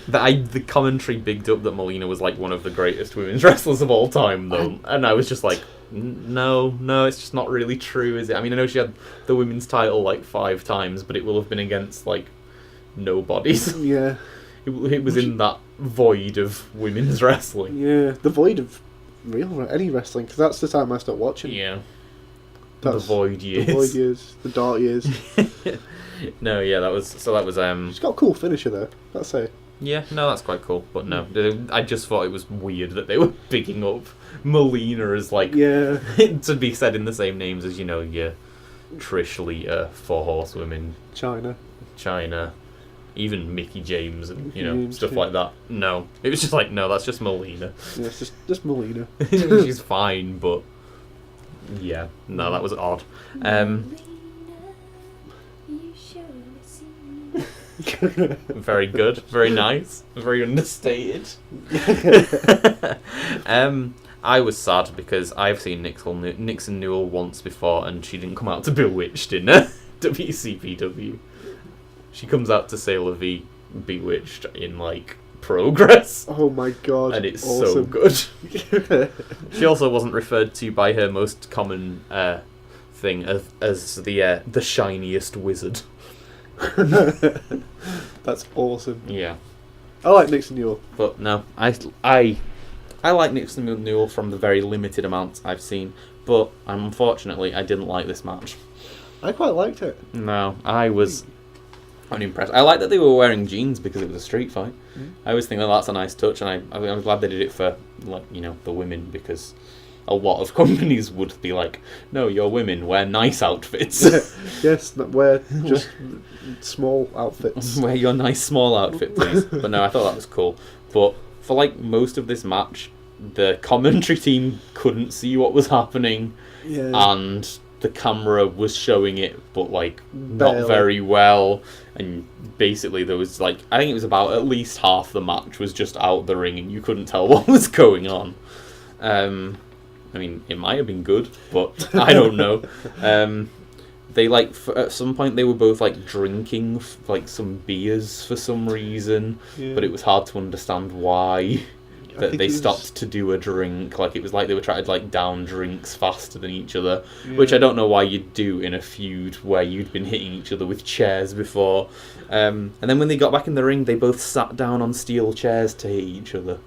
The commentary bigged up that Melina was like one of the greatest women's wrestlers of all time, though, and I was just like, no, it's just not really true, is it? I mean, I know she had the women's title like 5 times, but it will have been against like nobodies. Yeah. It was in that void of women's wrestling. Yeah, the void of any wrestling, because that's the time I stopped watching. Yeah. That's the void years. The void years. The dark years. No, yeah, that was... She's got a cool finisher, though, let's say. Yeah, no, that's quite cool. But no, I just thought it was weird that they were picking up Melina as, like... Yeah. to be said in the same names as, you know, your Trish Lita, 4 Horsewomen... China... Even Mickey James and, you know, James, stuff like that. No. It was just like, no, that's just Melina. Yeah, it's just Melina. She's fine, but... Yeah, no, that was odd. Very good, very nice, very understated. I was sad because I've seen Nixon Newell once before, and she didn't come out to Bewitched in WCPW. She comes out to Sailor V Bewitched in like Progress. Oh my god! And it's awesome. so good. She also wasn't referred to by her most common thing as the shiniest wizard. That's awesome. Yeah, I like Nixon Newell, but no, I like Nixon Newell from the very limited amounts I've seen, but unfortunately I didn't like this match. I quite liked it. No, I was unimpressed. I like that they were wearing jeans because it was a street fight. I always think that that's a nice touch, and I'm glad they did it for, like, you know, the women, because a lot of companies would be like, no, you're women, wear nice outfits. Yes, wear just small outfits. Wear your nice small outfit, please. But no, I thought that was cool. But for like most of this match, the commentary team couldn't see what was happening, and the camera was showing it, but like not very well. And basically there was like, I think it was about at least half the match was just out the ring and you couldn't tell what was going on. I mean, it might have been good, but I don't know. They like, at some point they were both like drinking like some beers for some reason, but it was hard to understand why. That they stopped to do a drink. Like, it was like they were trying to like down drinks faster than each other, which I don't know why you'd do in a feud where you'd been hitting each other with chairs before. And then when they got back in the ring, they both sat down on steel chairs to hit each other.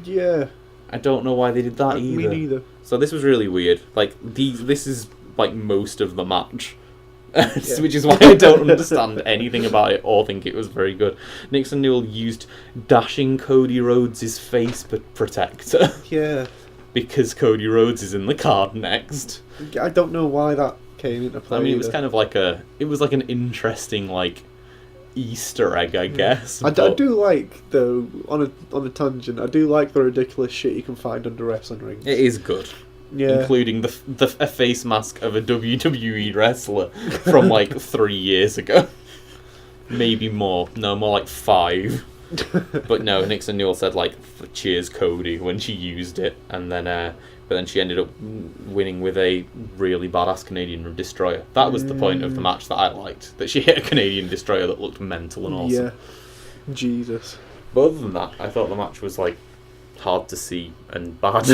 Yeah. I don't know why they did that either. Me neither. So this was really weird. Like, this is like most of the match. Which is why I don't understand anything about it or think it was very good. Nixon Newell used dashing Cody Rhodes' face protector. Yeah. Because Cody Rhodes is in the card next. I don't know why that came into play. I mean, it was kind of like an interesting like Easter egg, I guess. I do like, though, on a tangent, I do like the ridiculous shit you can find under wrestling rings. It is good. Yeah. Including a face mask of a WWE wrestler from like 3 years ago. Maybe more. No, more like 5. But no, Nixon Newell said like, cheers Cody when she used it, and then but then she ended up winning with a really badass Canadian destroyer. That was the point of the match that I liked. That she hit a Canadian destroyer that looked mental and awesome. Yeah. Jesus. But other than that, I thought the match was like hard to see and bad.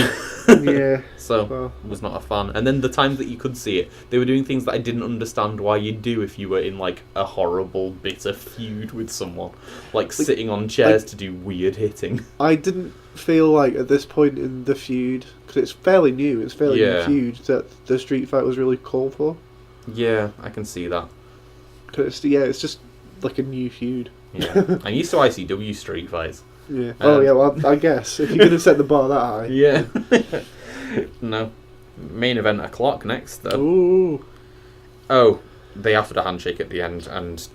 Yeah. So was not a fan. And then the times that you could see it, they were doing things that I didn't understand why you'd do if you were in like a horrible bitter feud with someone, like sitting on chairs to do weird hitting. I didn't feel like at this point in the feud, because it's fairly new, new feud, that the street fight was really called for. Yeah, I can see that. Cause it's just like a new feud. Yeah, I'm used to ICW street fights. Yeah. Well, I guess if you're going to set the bar that high. Yeah. No. Main event o'clock next, though. Ooh. Oh, they offered a handshake at the end, and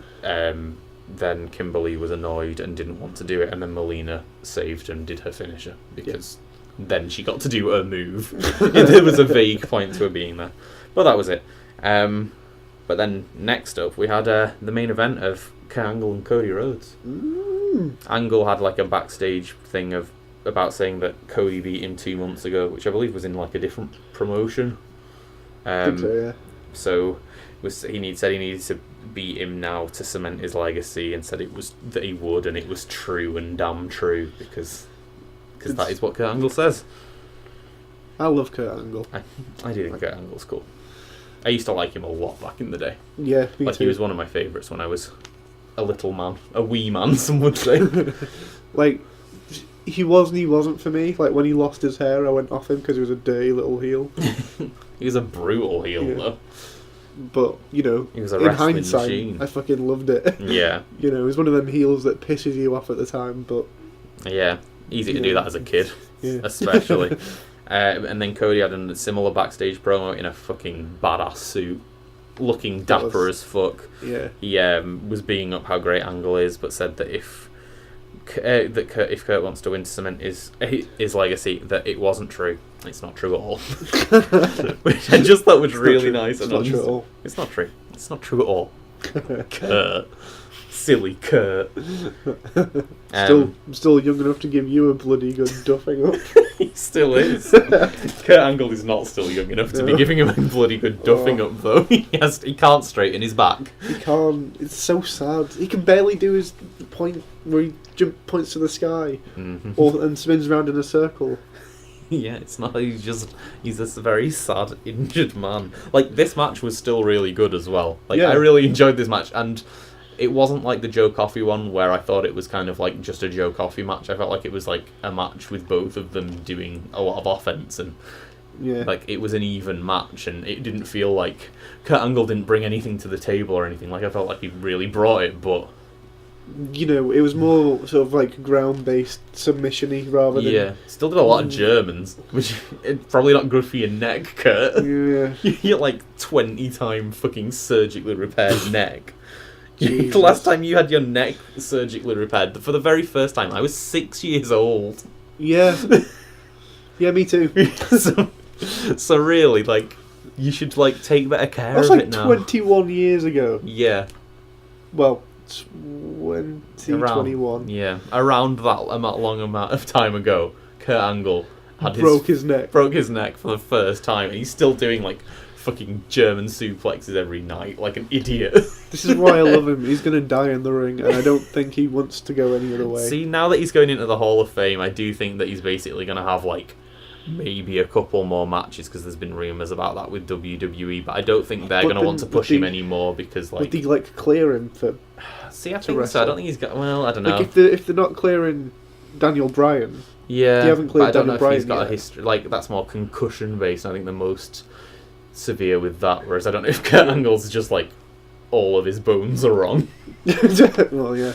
then Kimberly was annoyed and didn't want to do it, and then Melina saved and did her finisher, because then she got to do her move. There was a vague point to her being there. But that was it. But then next up, we had the main event of Kurt Angle and Cody Rhodes. Angle had like a backstage thing about saying that Cody beat him 2 months ago, which I believe was in like a different promotion. I think so, yeah. So said he needed to beat him now to cement his legacy, and said it was that he would, and it was true and damn true because that is what Kurt Angle says. I love Kurt Angle. I do think Kurt Angle's cool. I used to like him a lot back in the day. Yeah, me like too. He was one of my favourites when I was a little man, a wee man, some would say. Like, he was and he wasn't for me. Like, when he lost his hair, I went off him because he was a dirty little heel. He was a brutal heel, though. But, you know, he was a in wrestling hindsight, machine. I fucking loved it. Yeah. You know, it was one of them heels that pisses you off at the time, but... Yeah, easy to do that as a kid, yeah. especially. And then Cody had a similar backstage promo in a fucking badass suit, looking dapper as fuck. Yeah. He was being up how great Angle is, but said that if Kurt wants to win to cement his legacy, that it wasn't true. It's not true at all. Which I just thought was really nice. It's not true at all. It's not true. It's not true at all. Kurt. Silly Kurt. Still young enough to give you a bloody good duffing up. He still is. Kurt Angle is not still young enough to be giving him a bloody good duffing up, though. He can't straighten his back. He can't. It's so sad. He can barely do his point where he points to the sky, and spins around in a circle. Yeah, it's not. He's just a very sad, injured man. Like, this match was still really good as well. Like, I really enjoyed this match, and it wasn't like the Joe Coffey one where I thought it was kind of like just a Joe Coffey match. I felt like it was like a match with both of them doing a lot of offense, and like it was an even match, and it didn't feel like Kurt Angle didn't bring anything to the table or anything. Like, I felt like he really brought it, but you know, it was more sort of like ground-based submission-y rather than... still did a lot of Germans, which is probably not good for your neck, Kurt. Yeah. You're like 20-time fucking surgically repaired neck. The last time you had your neck surgically repaired, for the very first time, I was 6 years old. Yeah. Yeah, me too. So really, like, you should like take better care of it now. That was like 21 years ago. Yeah. Well, 2021. Around that long amount of time ago, Kurt Angle broke his neck for the first time, and he's still doing like fucking German suplexes every night, like an idiot. This is why I love him. He's going to die in the ring, and I don't think he wants to go any other way. See, now that he's going into the Hall of Fame, I do think that he's basically going to have like maybe a couple more matches, because there's been rumours about that with WWE, but I don't think they're going to want to push him anymore, because like... Would they like clear him for... See, I think so. I don't think he's got... Well, I don't know. Like if they're not clearing Daniel Bryan... Yeah, they haven't cleared Daniel Bryan he's got a history... Like, that's more concussion based. I think the most severe with that, whereas I don't know if Kurt Angle's just like all of his bones are wrong. Well, yeah.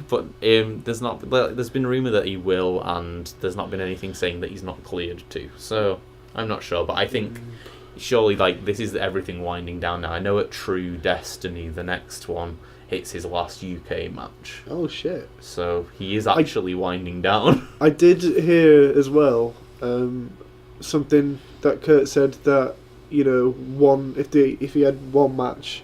But there's been rumour that he will, and there's not been anything saying that he's not cleared to. So I'm not sure, but I think surely like this is everything winding down now. I know at True Destiny the next one hits his last UK match. Oh shit! So he is actually winding down. I did hear as well something that Kurt said that, you know, if he had one match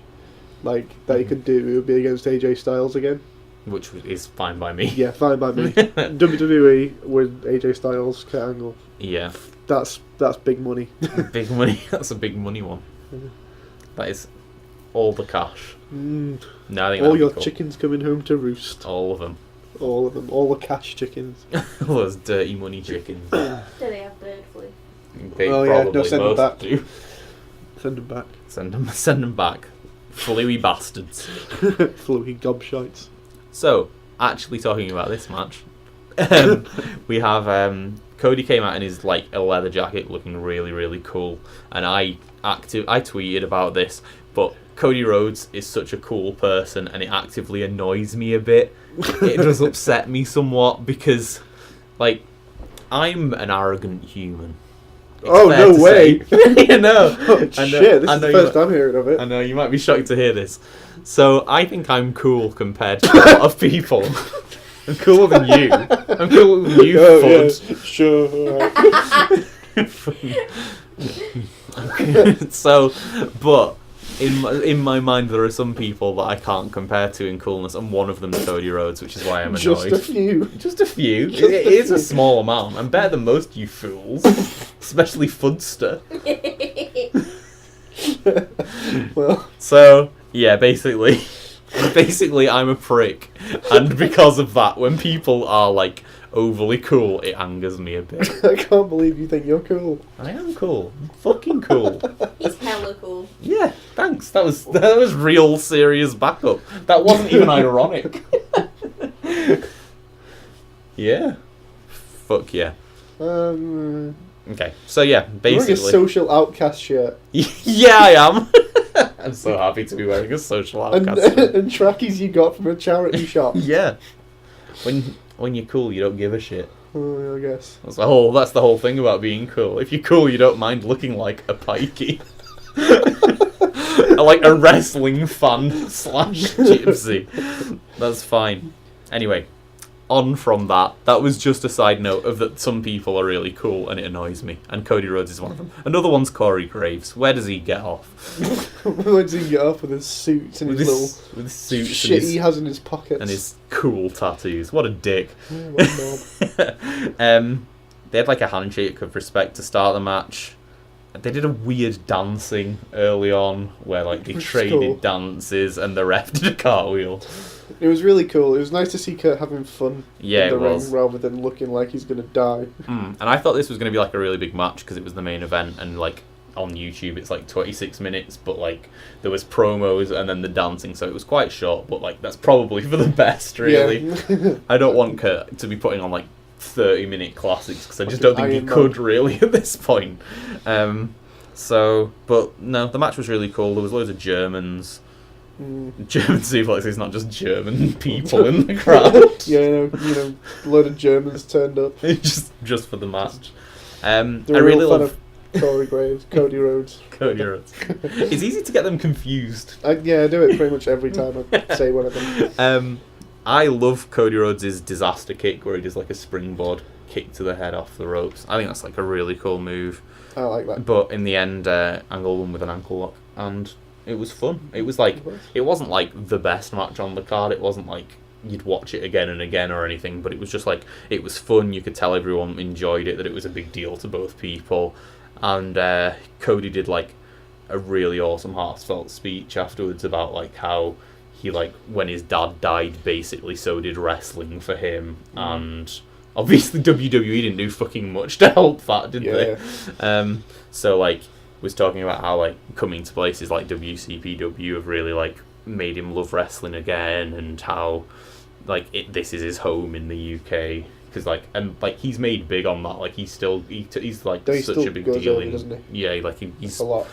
like that he could do, it would be against AJ Styles again. Which is fine by me. Yeah, fine by me. WWE with AJ Styles, Kurt Angle. Yeah. That's big money. Big money. That's a big money one. That is all the cash. No, I think all your chickens coming home to roost. All of them. All of them. All the cash chickens. All those dirty money chickens. Do they have bird flu? They probably send them back. Do. Send them back. Send them back. Fluey bastards. Fluey gobshites. So, actually talking about this match, we have Cody came out in his like a leather jacket, looking really, really cool, and I tweeted about this, but Cody Rhodes is such a cool person, and it actively annoys me a bit. It does upset me somewhat, because like I'm an arrogant human. Oh, no way! You know. Shit, this is the first I'm hearing of it. I know, you might be shocked to hear this. So, I think I'm cool compared to a lot of people. I'm cooler than you. I'm cooler than you, Fud. Yeah. Sure, alright. So, but in my mind, there are some people that I can't compare to in coolness, and one of them is Cody Rhodes, which is why I'm annoyed. Just a few. Just a few. It is a small amount. I'm better than most you fools, especially Fudster. Well, so Yeah, basically. Basically, I'm a prick. And because of that, when people are, like, overly cool, it angers me a bit. I can't believe you think you're cool. I am cool. I'm fucking cool. He's hella cool. Yeah, thanks. That was real serious backup. That wasn't even ironic. Yeah. Fuck yeah. Okay, so yeah, You're wearing a basically... social outcast shirt. Yeah, I am. I'm so happy to be wearing a social outcast shirt. And trackies you got from a charity shop. Yeah. When you're cool, you don't give a shit. Oh, I guess. That's the whole thing about being cool. If you're cool, you don't mind looking like a pikey. Like a wrestling fan / gypsy. That's fine. Anyway, on from that. That was just a side note of that some people are really cool and it annoys me. And Cody Rhodes is one of them. Another one's Corey Graves. Where does he get off? Where does he get off with his suits and his little with his suits shit he has in his pockets? and his cool tattoos. What a dick. Yeah, what a knob. They had like a handshake of respect to start the match. They did a weird dancing early on where like they Which is traded cool. dances and the ref did a cartwheel. It was really cool. It was nice to see Kurt having fun Yeah, in the it ring was. rather than looking like he's going to die. And I thought this was going to be like a really big match because it was the main event and like on YouTube it's like 26 minutes but like there was promos and then the dancing so it was quite short but like that's probably for the best really. Yeah. I don't want Kurt to be putting on like 30-minute classics because I just don't think he Iron could Man. really at this point. But no, the match was really cool. There was loads of Germans. German suplexes, not just German people in the crowd. Yeah, a load of Germans turned up. just for the match. They're I a really real fan love of Corey Graves, Cody Rhodes. Cody Rhodes. It's easy to get them confused. I do it pretty much every time I say one of them. I love Cody Rhodes' disaster kick where he does like a springboard kick to the head off the ropes. I think that's like a really cool move. I like that. But in the end, Angle won with an ankle lock, and it was fun. It was like, it wasn't like the best match on the card. It wasn't like you'd watch it again and again or anything, but it was just like, it was fun. You could tell everyone enjoyed it, that it was a big deal to both people. And Cody did like a really awesome heartfelt speech afterwards about like how he like when his dad died, basically so did wrestling for him, and obviously WWE didn't do fucking much to help that, did they? So like was talking about how like coming to places like WCPW have really like made him love wrestling again, and how like this is his home in the UK. Because like and like he's made big on that, like he's like He such still a big goes deal over, in doesn't he? yeah, like he's It's a lot.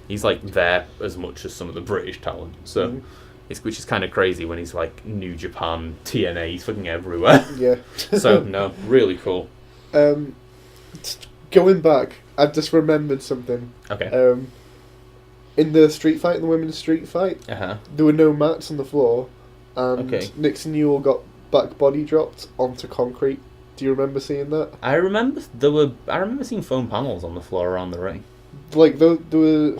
he's like there as much as some of the British talent, so which is kind of crazy when he's like New Japan, TNA, he's fucking everywhere. Yeah. So no, really cool. Going back, I just remembered something. Okay. In the street fight, in the women's street fight, there were no mats on the floor, and Nixon Newell got back body dropped onto concrete. Do you remember seeing that? I remember seeing foam panels on the floor around the ring. Like there were.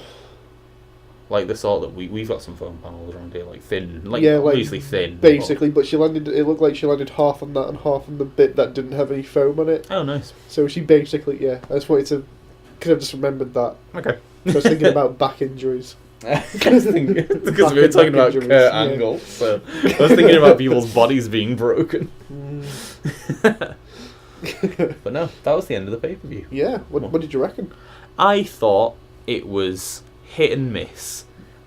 Like the sort that we've got some foam panels around here, like thin, like Yeah, like, obviously thin. Basically, but she landed. It looked like she landed half on that and half on the bit that didn't have any foam on it. Oh, nice. So she basically, I just wanted to, because I just remembered that. Okay. I was thinking about back injuries. Because we were talking about injuries, Kurt Angle, so I was thinking about people's bodies being broken. But no, that was the end of the pay-per-view. Yeah. What did you reckon? I thought it was hit and miss.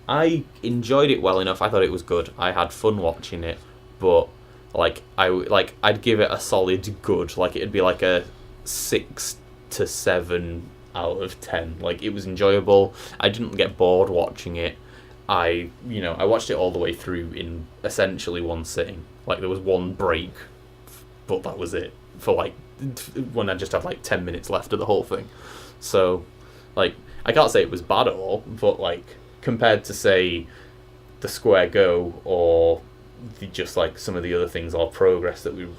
I enjoyed it well enough. I thought it was good. I had fun watching it, but I'd give it a solid good. Like it'd be like a 6 to 7 out of 10. Like it was enjoyable. I didn't get bored watching it. I watched it all the way through in essentially one sitting. Like there was one break, but that was it for like when I just had like 10 minutes left of the whole thing. So like I can't say it was bad at all, but like compared to say the Square Go or just like some of the other things or Progress that we've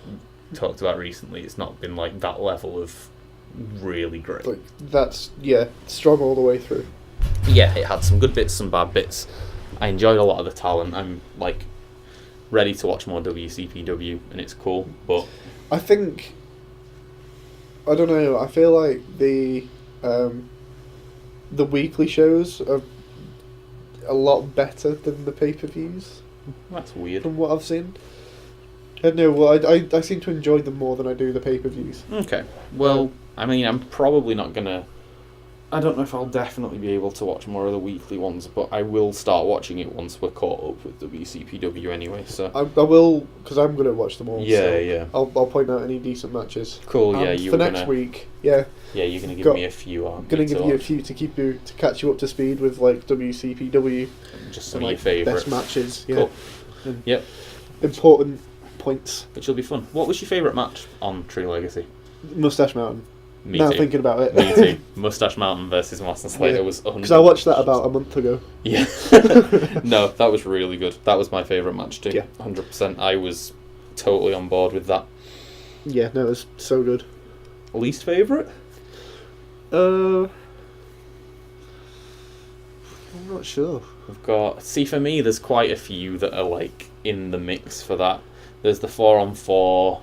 talked about recently, it's not been like that level of really great. Like that's strong all the way through. Yeah, it had some good bits, some bad bits. I enjoyed a lot of the talent. I'm like ready to watch more WCPW, and it's cool. But I think I don't know. I feel like the weekly shows are a lot better than the pay-per-views. That's weird. From what I've seen. I don't know, well, I seem to enjoy them more than I do the pay-per-views. Okay. Well, I mean, I'm probably not going to... I don't know if I'll definitely be able to watch more of the weekly ones, but I will start watching it once we're caught up with WCPW anyway, so... I will, because I'm going to watch them all. Yeah, so yeah. I'll point out any decent matches. Cool, yeah, you for were next gonna... week, yeah. Yeah, you're going to give me a few, aren't you? Going to give you a few to catch you up to speed with, like, WCPW. Just some and, of your favourites. Best matches, yeah. Cool. And Yep. important points. Which will be fun. What was your favourite match on True Legacy? Moustache Mountain. Me now too. thinking about it. Me too. Moustache Mountain versus Master Slater was 100%. Because I watched that about a month ago. Yeah. No, that was really good. That was my favourite match too. Yeah. 100%. I was totally on board with that. Yeah, no, it was so good. Least favourite? I'm not sure. We've got... See, for me, there's quite a few that are, like, in the mix for that. There's the 4-on-4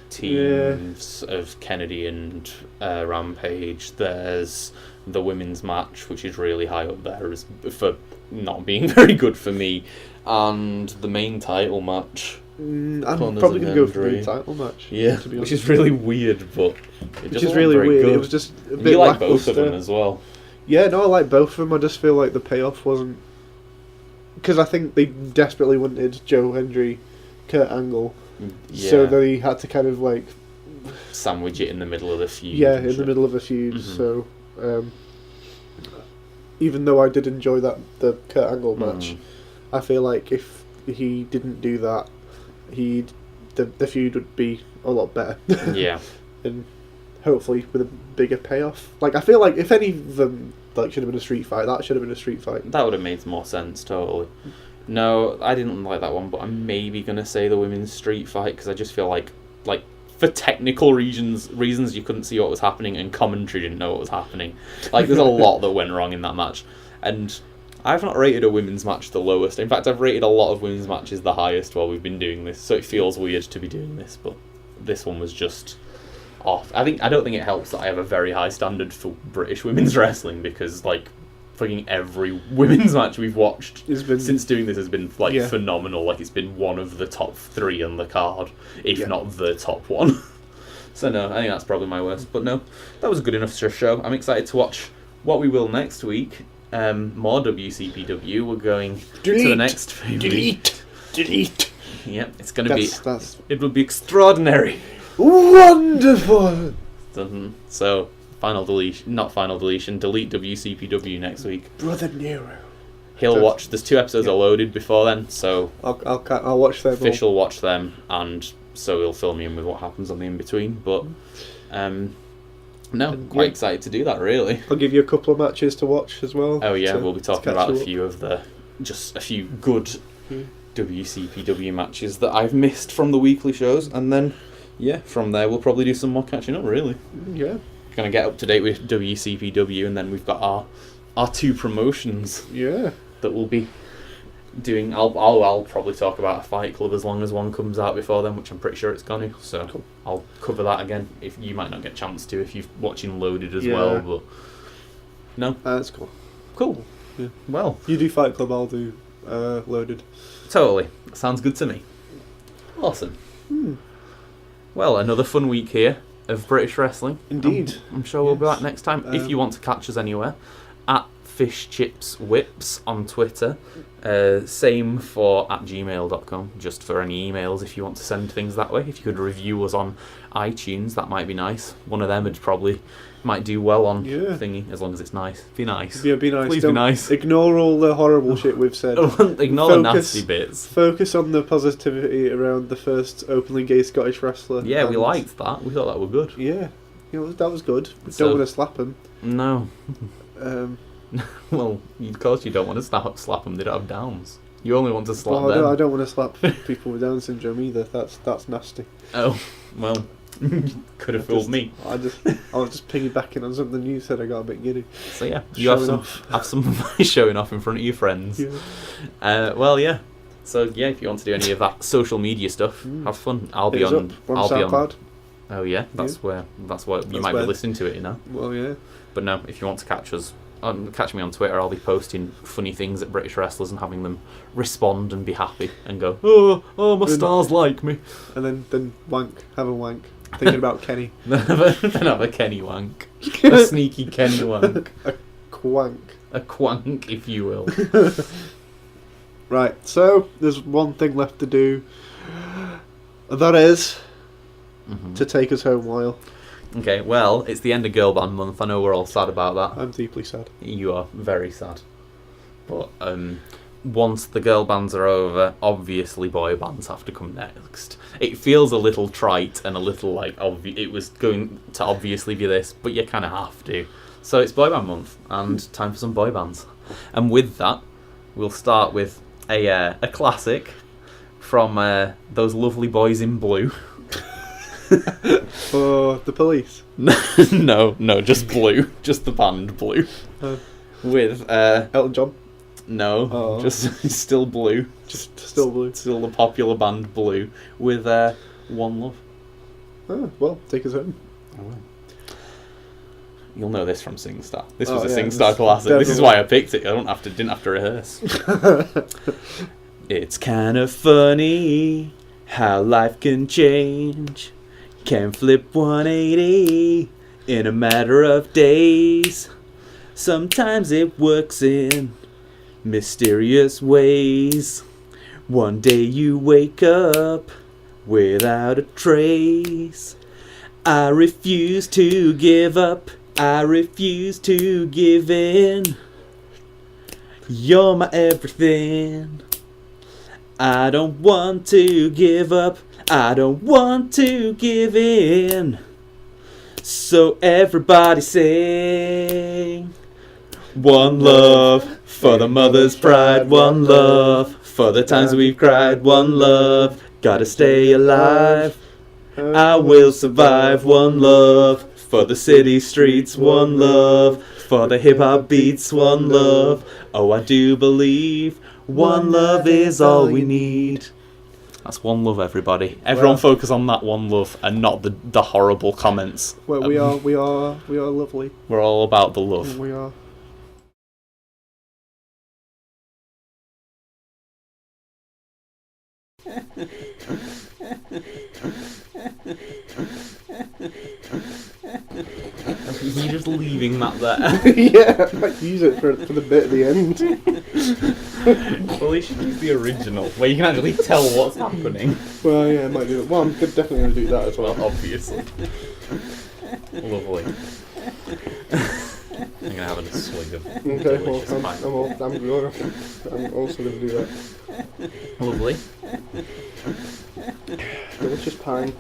teams of Kennedy and Rampage. There's the women's match, which is really high up there as for not being very good for me. And the main title match. I'm Connors probably and going to go for Andre. the title match. Yeah, to be which honest. is really weird, but it Which just is wasn't really very weird. good. It was just a And bit you like both of lackluster. them as well. Yeah, no, I like both of them. I just feel like the payoff wasn't... Because I think they desperately wanted Joe Hendry, Kurt Angle, Yeah. so they had to kind of like... Sandwich it in the middle of the feud. Yeah, and in shit. the middle of a feud, Mhm. so... even though I did enjoy the Kurt Angle match, I feel like if he didn't do that, the feud would be a lot better. Yeah. And hopefully with a bigger payoff. Like, I feel like if any of them like should have been a street fight, that should have been a street fight. That would have made more sense, totally. No, I didn't like that one, but I'm maybe going to say the women's street fight, because I just feel like for technical reasons you couldn't see what was happening, and commentary didn't know what was happening. Like, there's a lot that went wrong in that match. And I've not rated a women's match the lowest. In fact, I've rated a lot of women's matches the highest while we've been doing this, so it feels weird to be doing this, but this one was just off. I don't think it helps that I have a very high standard for British women's wrestling, because, like, fucking every women's match we've watched since doing this has been phenomenal. Like, it's been one of the top 3 on the card, if not the top one. So no, I think that's probably my worst. But no, that was a good enough show. I'm excited to watch what we will next week. More WCPW. We're going to the next Delete. Yep, it's going to be. That's It will be extraordinary. wonderful. So, not final deletion. Delete WCPW next week. Brother Nero. He'll watch. There's 2 episodes are loaded before then, so I'll watch them. Fish will watch them, and so he'll fill me in with what happens on the in between. But no, quite excited to do that. Really. I'll give you a couple of matches to watch as well. Oh yeah, we'll be talking about a few good Yeah. WCPW matches that I've missed from the weekly shows, and then from there we'll probably do some more catching up. Really. Yeah. Gonna get up to date with WCPW, and then we've got our 2 promotions. Yeah. That we'll be doing. I'll probably talk about a Fight Club as long as one comes out before then, which I'm pretty sure it's gonna. So Cool. I'll cover that again. If you might not get a chance to if you're watching Loaded as well, but no, That's cool. cool. Yeah. Well, You do Fight Club, I'll do Loaded. totally. Sounds good to me. Awesome. Well, another fun week here of British wrestling. Indeed. I'm sure we'll be back next time. If Um, you want to catch us anywhere, at Fish Chips Whips on Twitter. Same for @gmail.com, just for any emails if you want to send things that way. If you could review us on iTunes, that might be nice. One of them might do well on thingy, as long as it's nice. Be nice. Yeah, be nice. Please be nice. Ignore all the horrible shit we've said. Ignore the nasty bits. Focus on the positivity around the first openly gay Scottish wrestler. Yeah, we and- liked that. We thought that were good. Yeah, that was good. We So- don't want to slap him. No. Um, of course you don't want to slap them. They don't have downs. You only want to slap well, them. I don't want to slap people with Down syndrome either. That's nasty. Oh, well, could have fooled me. I was just piggybacking on something you said. I got a bit giddy. So yeah, you have some of my showing off in front of your friends. Yeah. Well, yeah. So yeah, if you want to do any of that social media stuff, have fun. I'll be on. I'll be on. SoundCloud. Oh yeah, that's where you might be listening to it, you know. Well, yeah. But no, if you want to catch us catch me on Twitter. I'll be posting funny things at British wrestlers and having them respond and be happy and go, oh, my stars like me. And then wank, have a wank, thinking about Kenny. Then have a Kenny wank. A sneaky Kenny wank. A quank. A quank, if you will. Right, so there's one thing left to do. And that is to take us home, Lyle. Okay, well, it's the end of Girl Band Month. I know we're all sad about that. I'm deeply sad. You are very sad. But once the girl bands are over, obviously boy bands have to come next. It feels a little trite and a little like it was going to obviously be this, but you kind of have to. So it's Boy Band Month, and time for some boy bands. And with that, we'll start with a classic from those lovely boys in blue. For the Police? No, just blue. Just the band Blue. With Elton John? No, just still Blue. Just still Blue. Still the popular band Blue. With One Love. Oh, well, take us home. I will. You'll know this from SingStar. This was a yeah, SingStar classic. definitely. This is why I picked it. I didn't have to rehearse. It's kind of funny how life can change. Can flip 180 in a matter of days. Sometimes it works in mysterious ways. One day you wake up without a trace. I refuse to give up. I refuse to give in. You're my everything. I don't want to give up. I don't want to give in. So everybody sing. One love for the mother's pride. One love for the times we've cried. One love, gotta stay alive. I will survive. One love for the city streets. One love for the hip hop beats. One love, oh I do believe. One love is all we need. That's One Love, everybody. Everyone focus on that One Love and not the horrible comments. Well, we are lovely. We're all about the love. We are. You're just leaving that there. Yeah, I might use it for the bit at the end. Well, you should use the original, where you can actually tell what's happening. Well, yeah, I might do it. Well, I'm definitely going to do that as well. Well, obviously. Lovely. I'm going to have a swig of delicious pineapple. I'm also going to do that. Lovely. Delicious pine.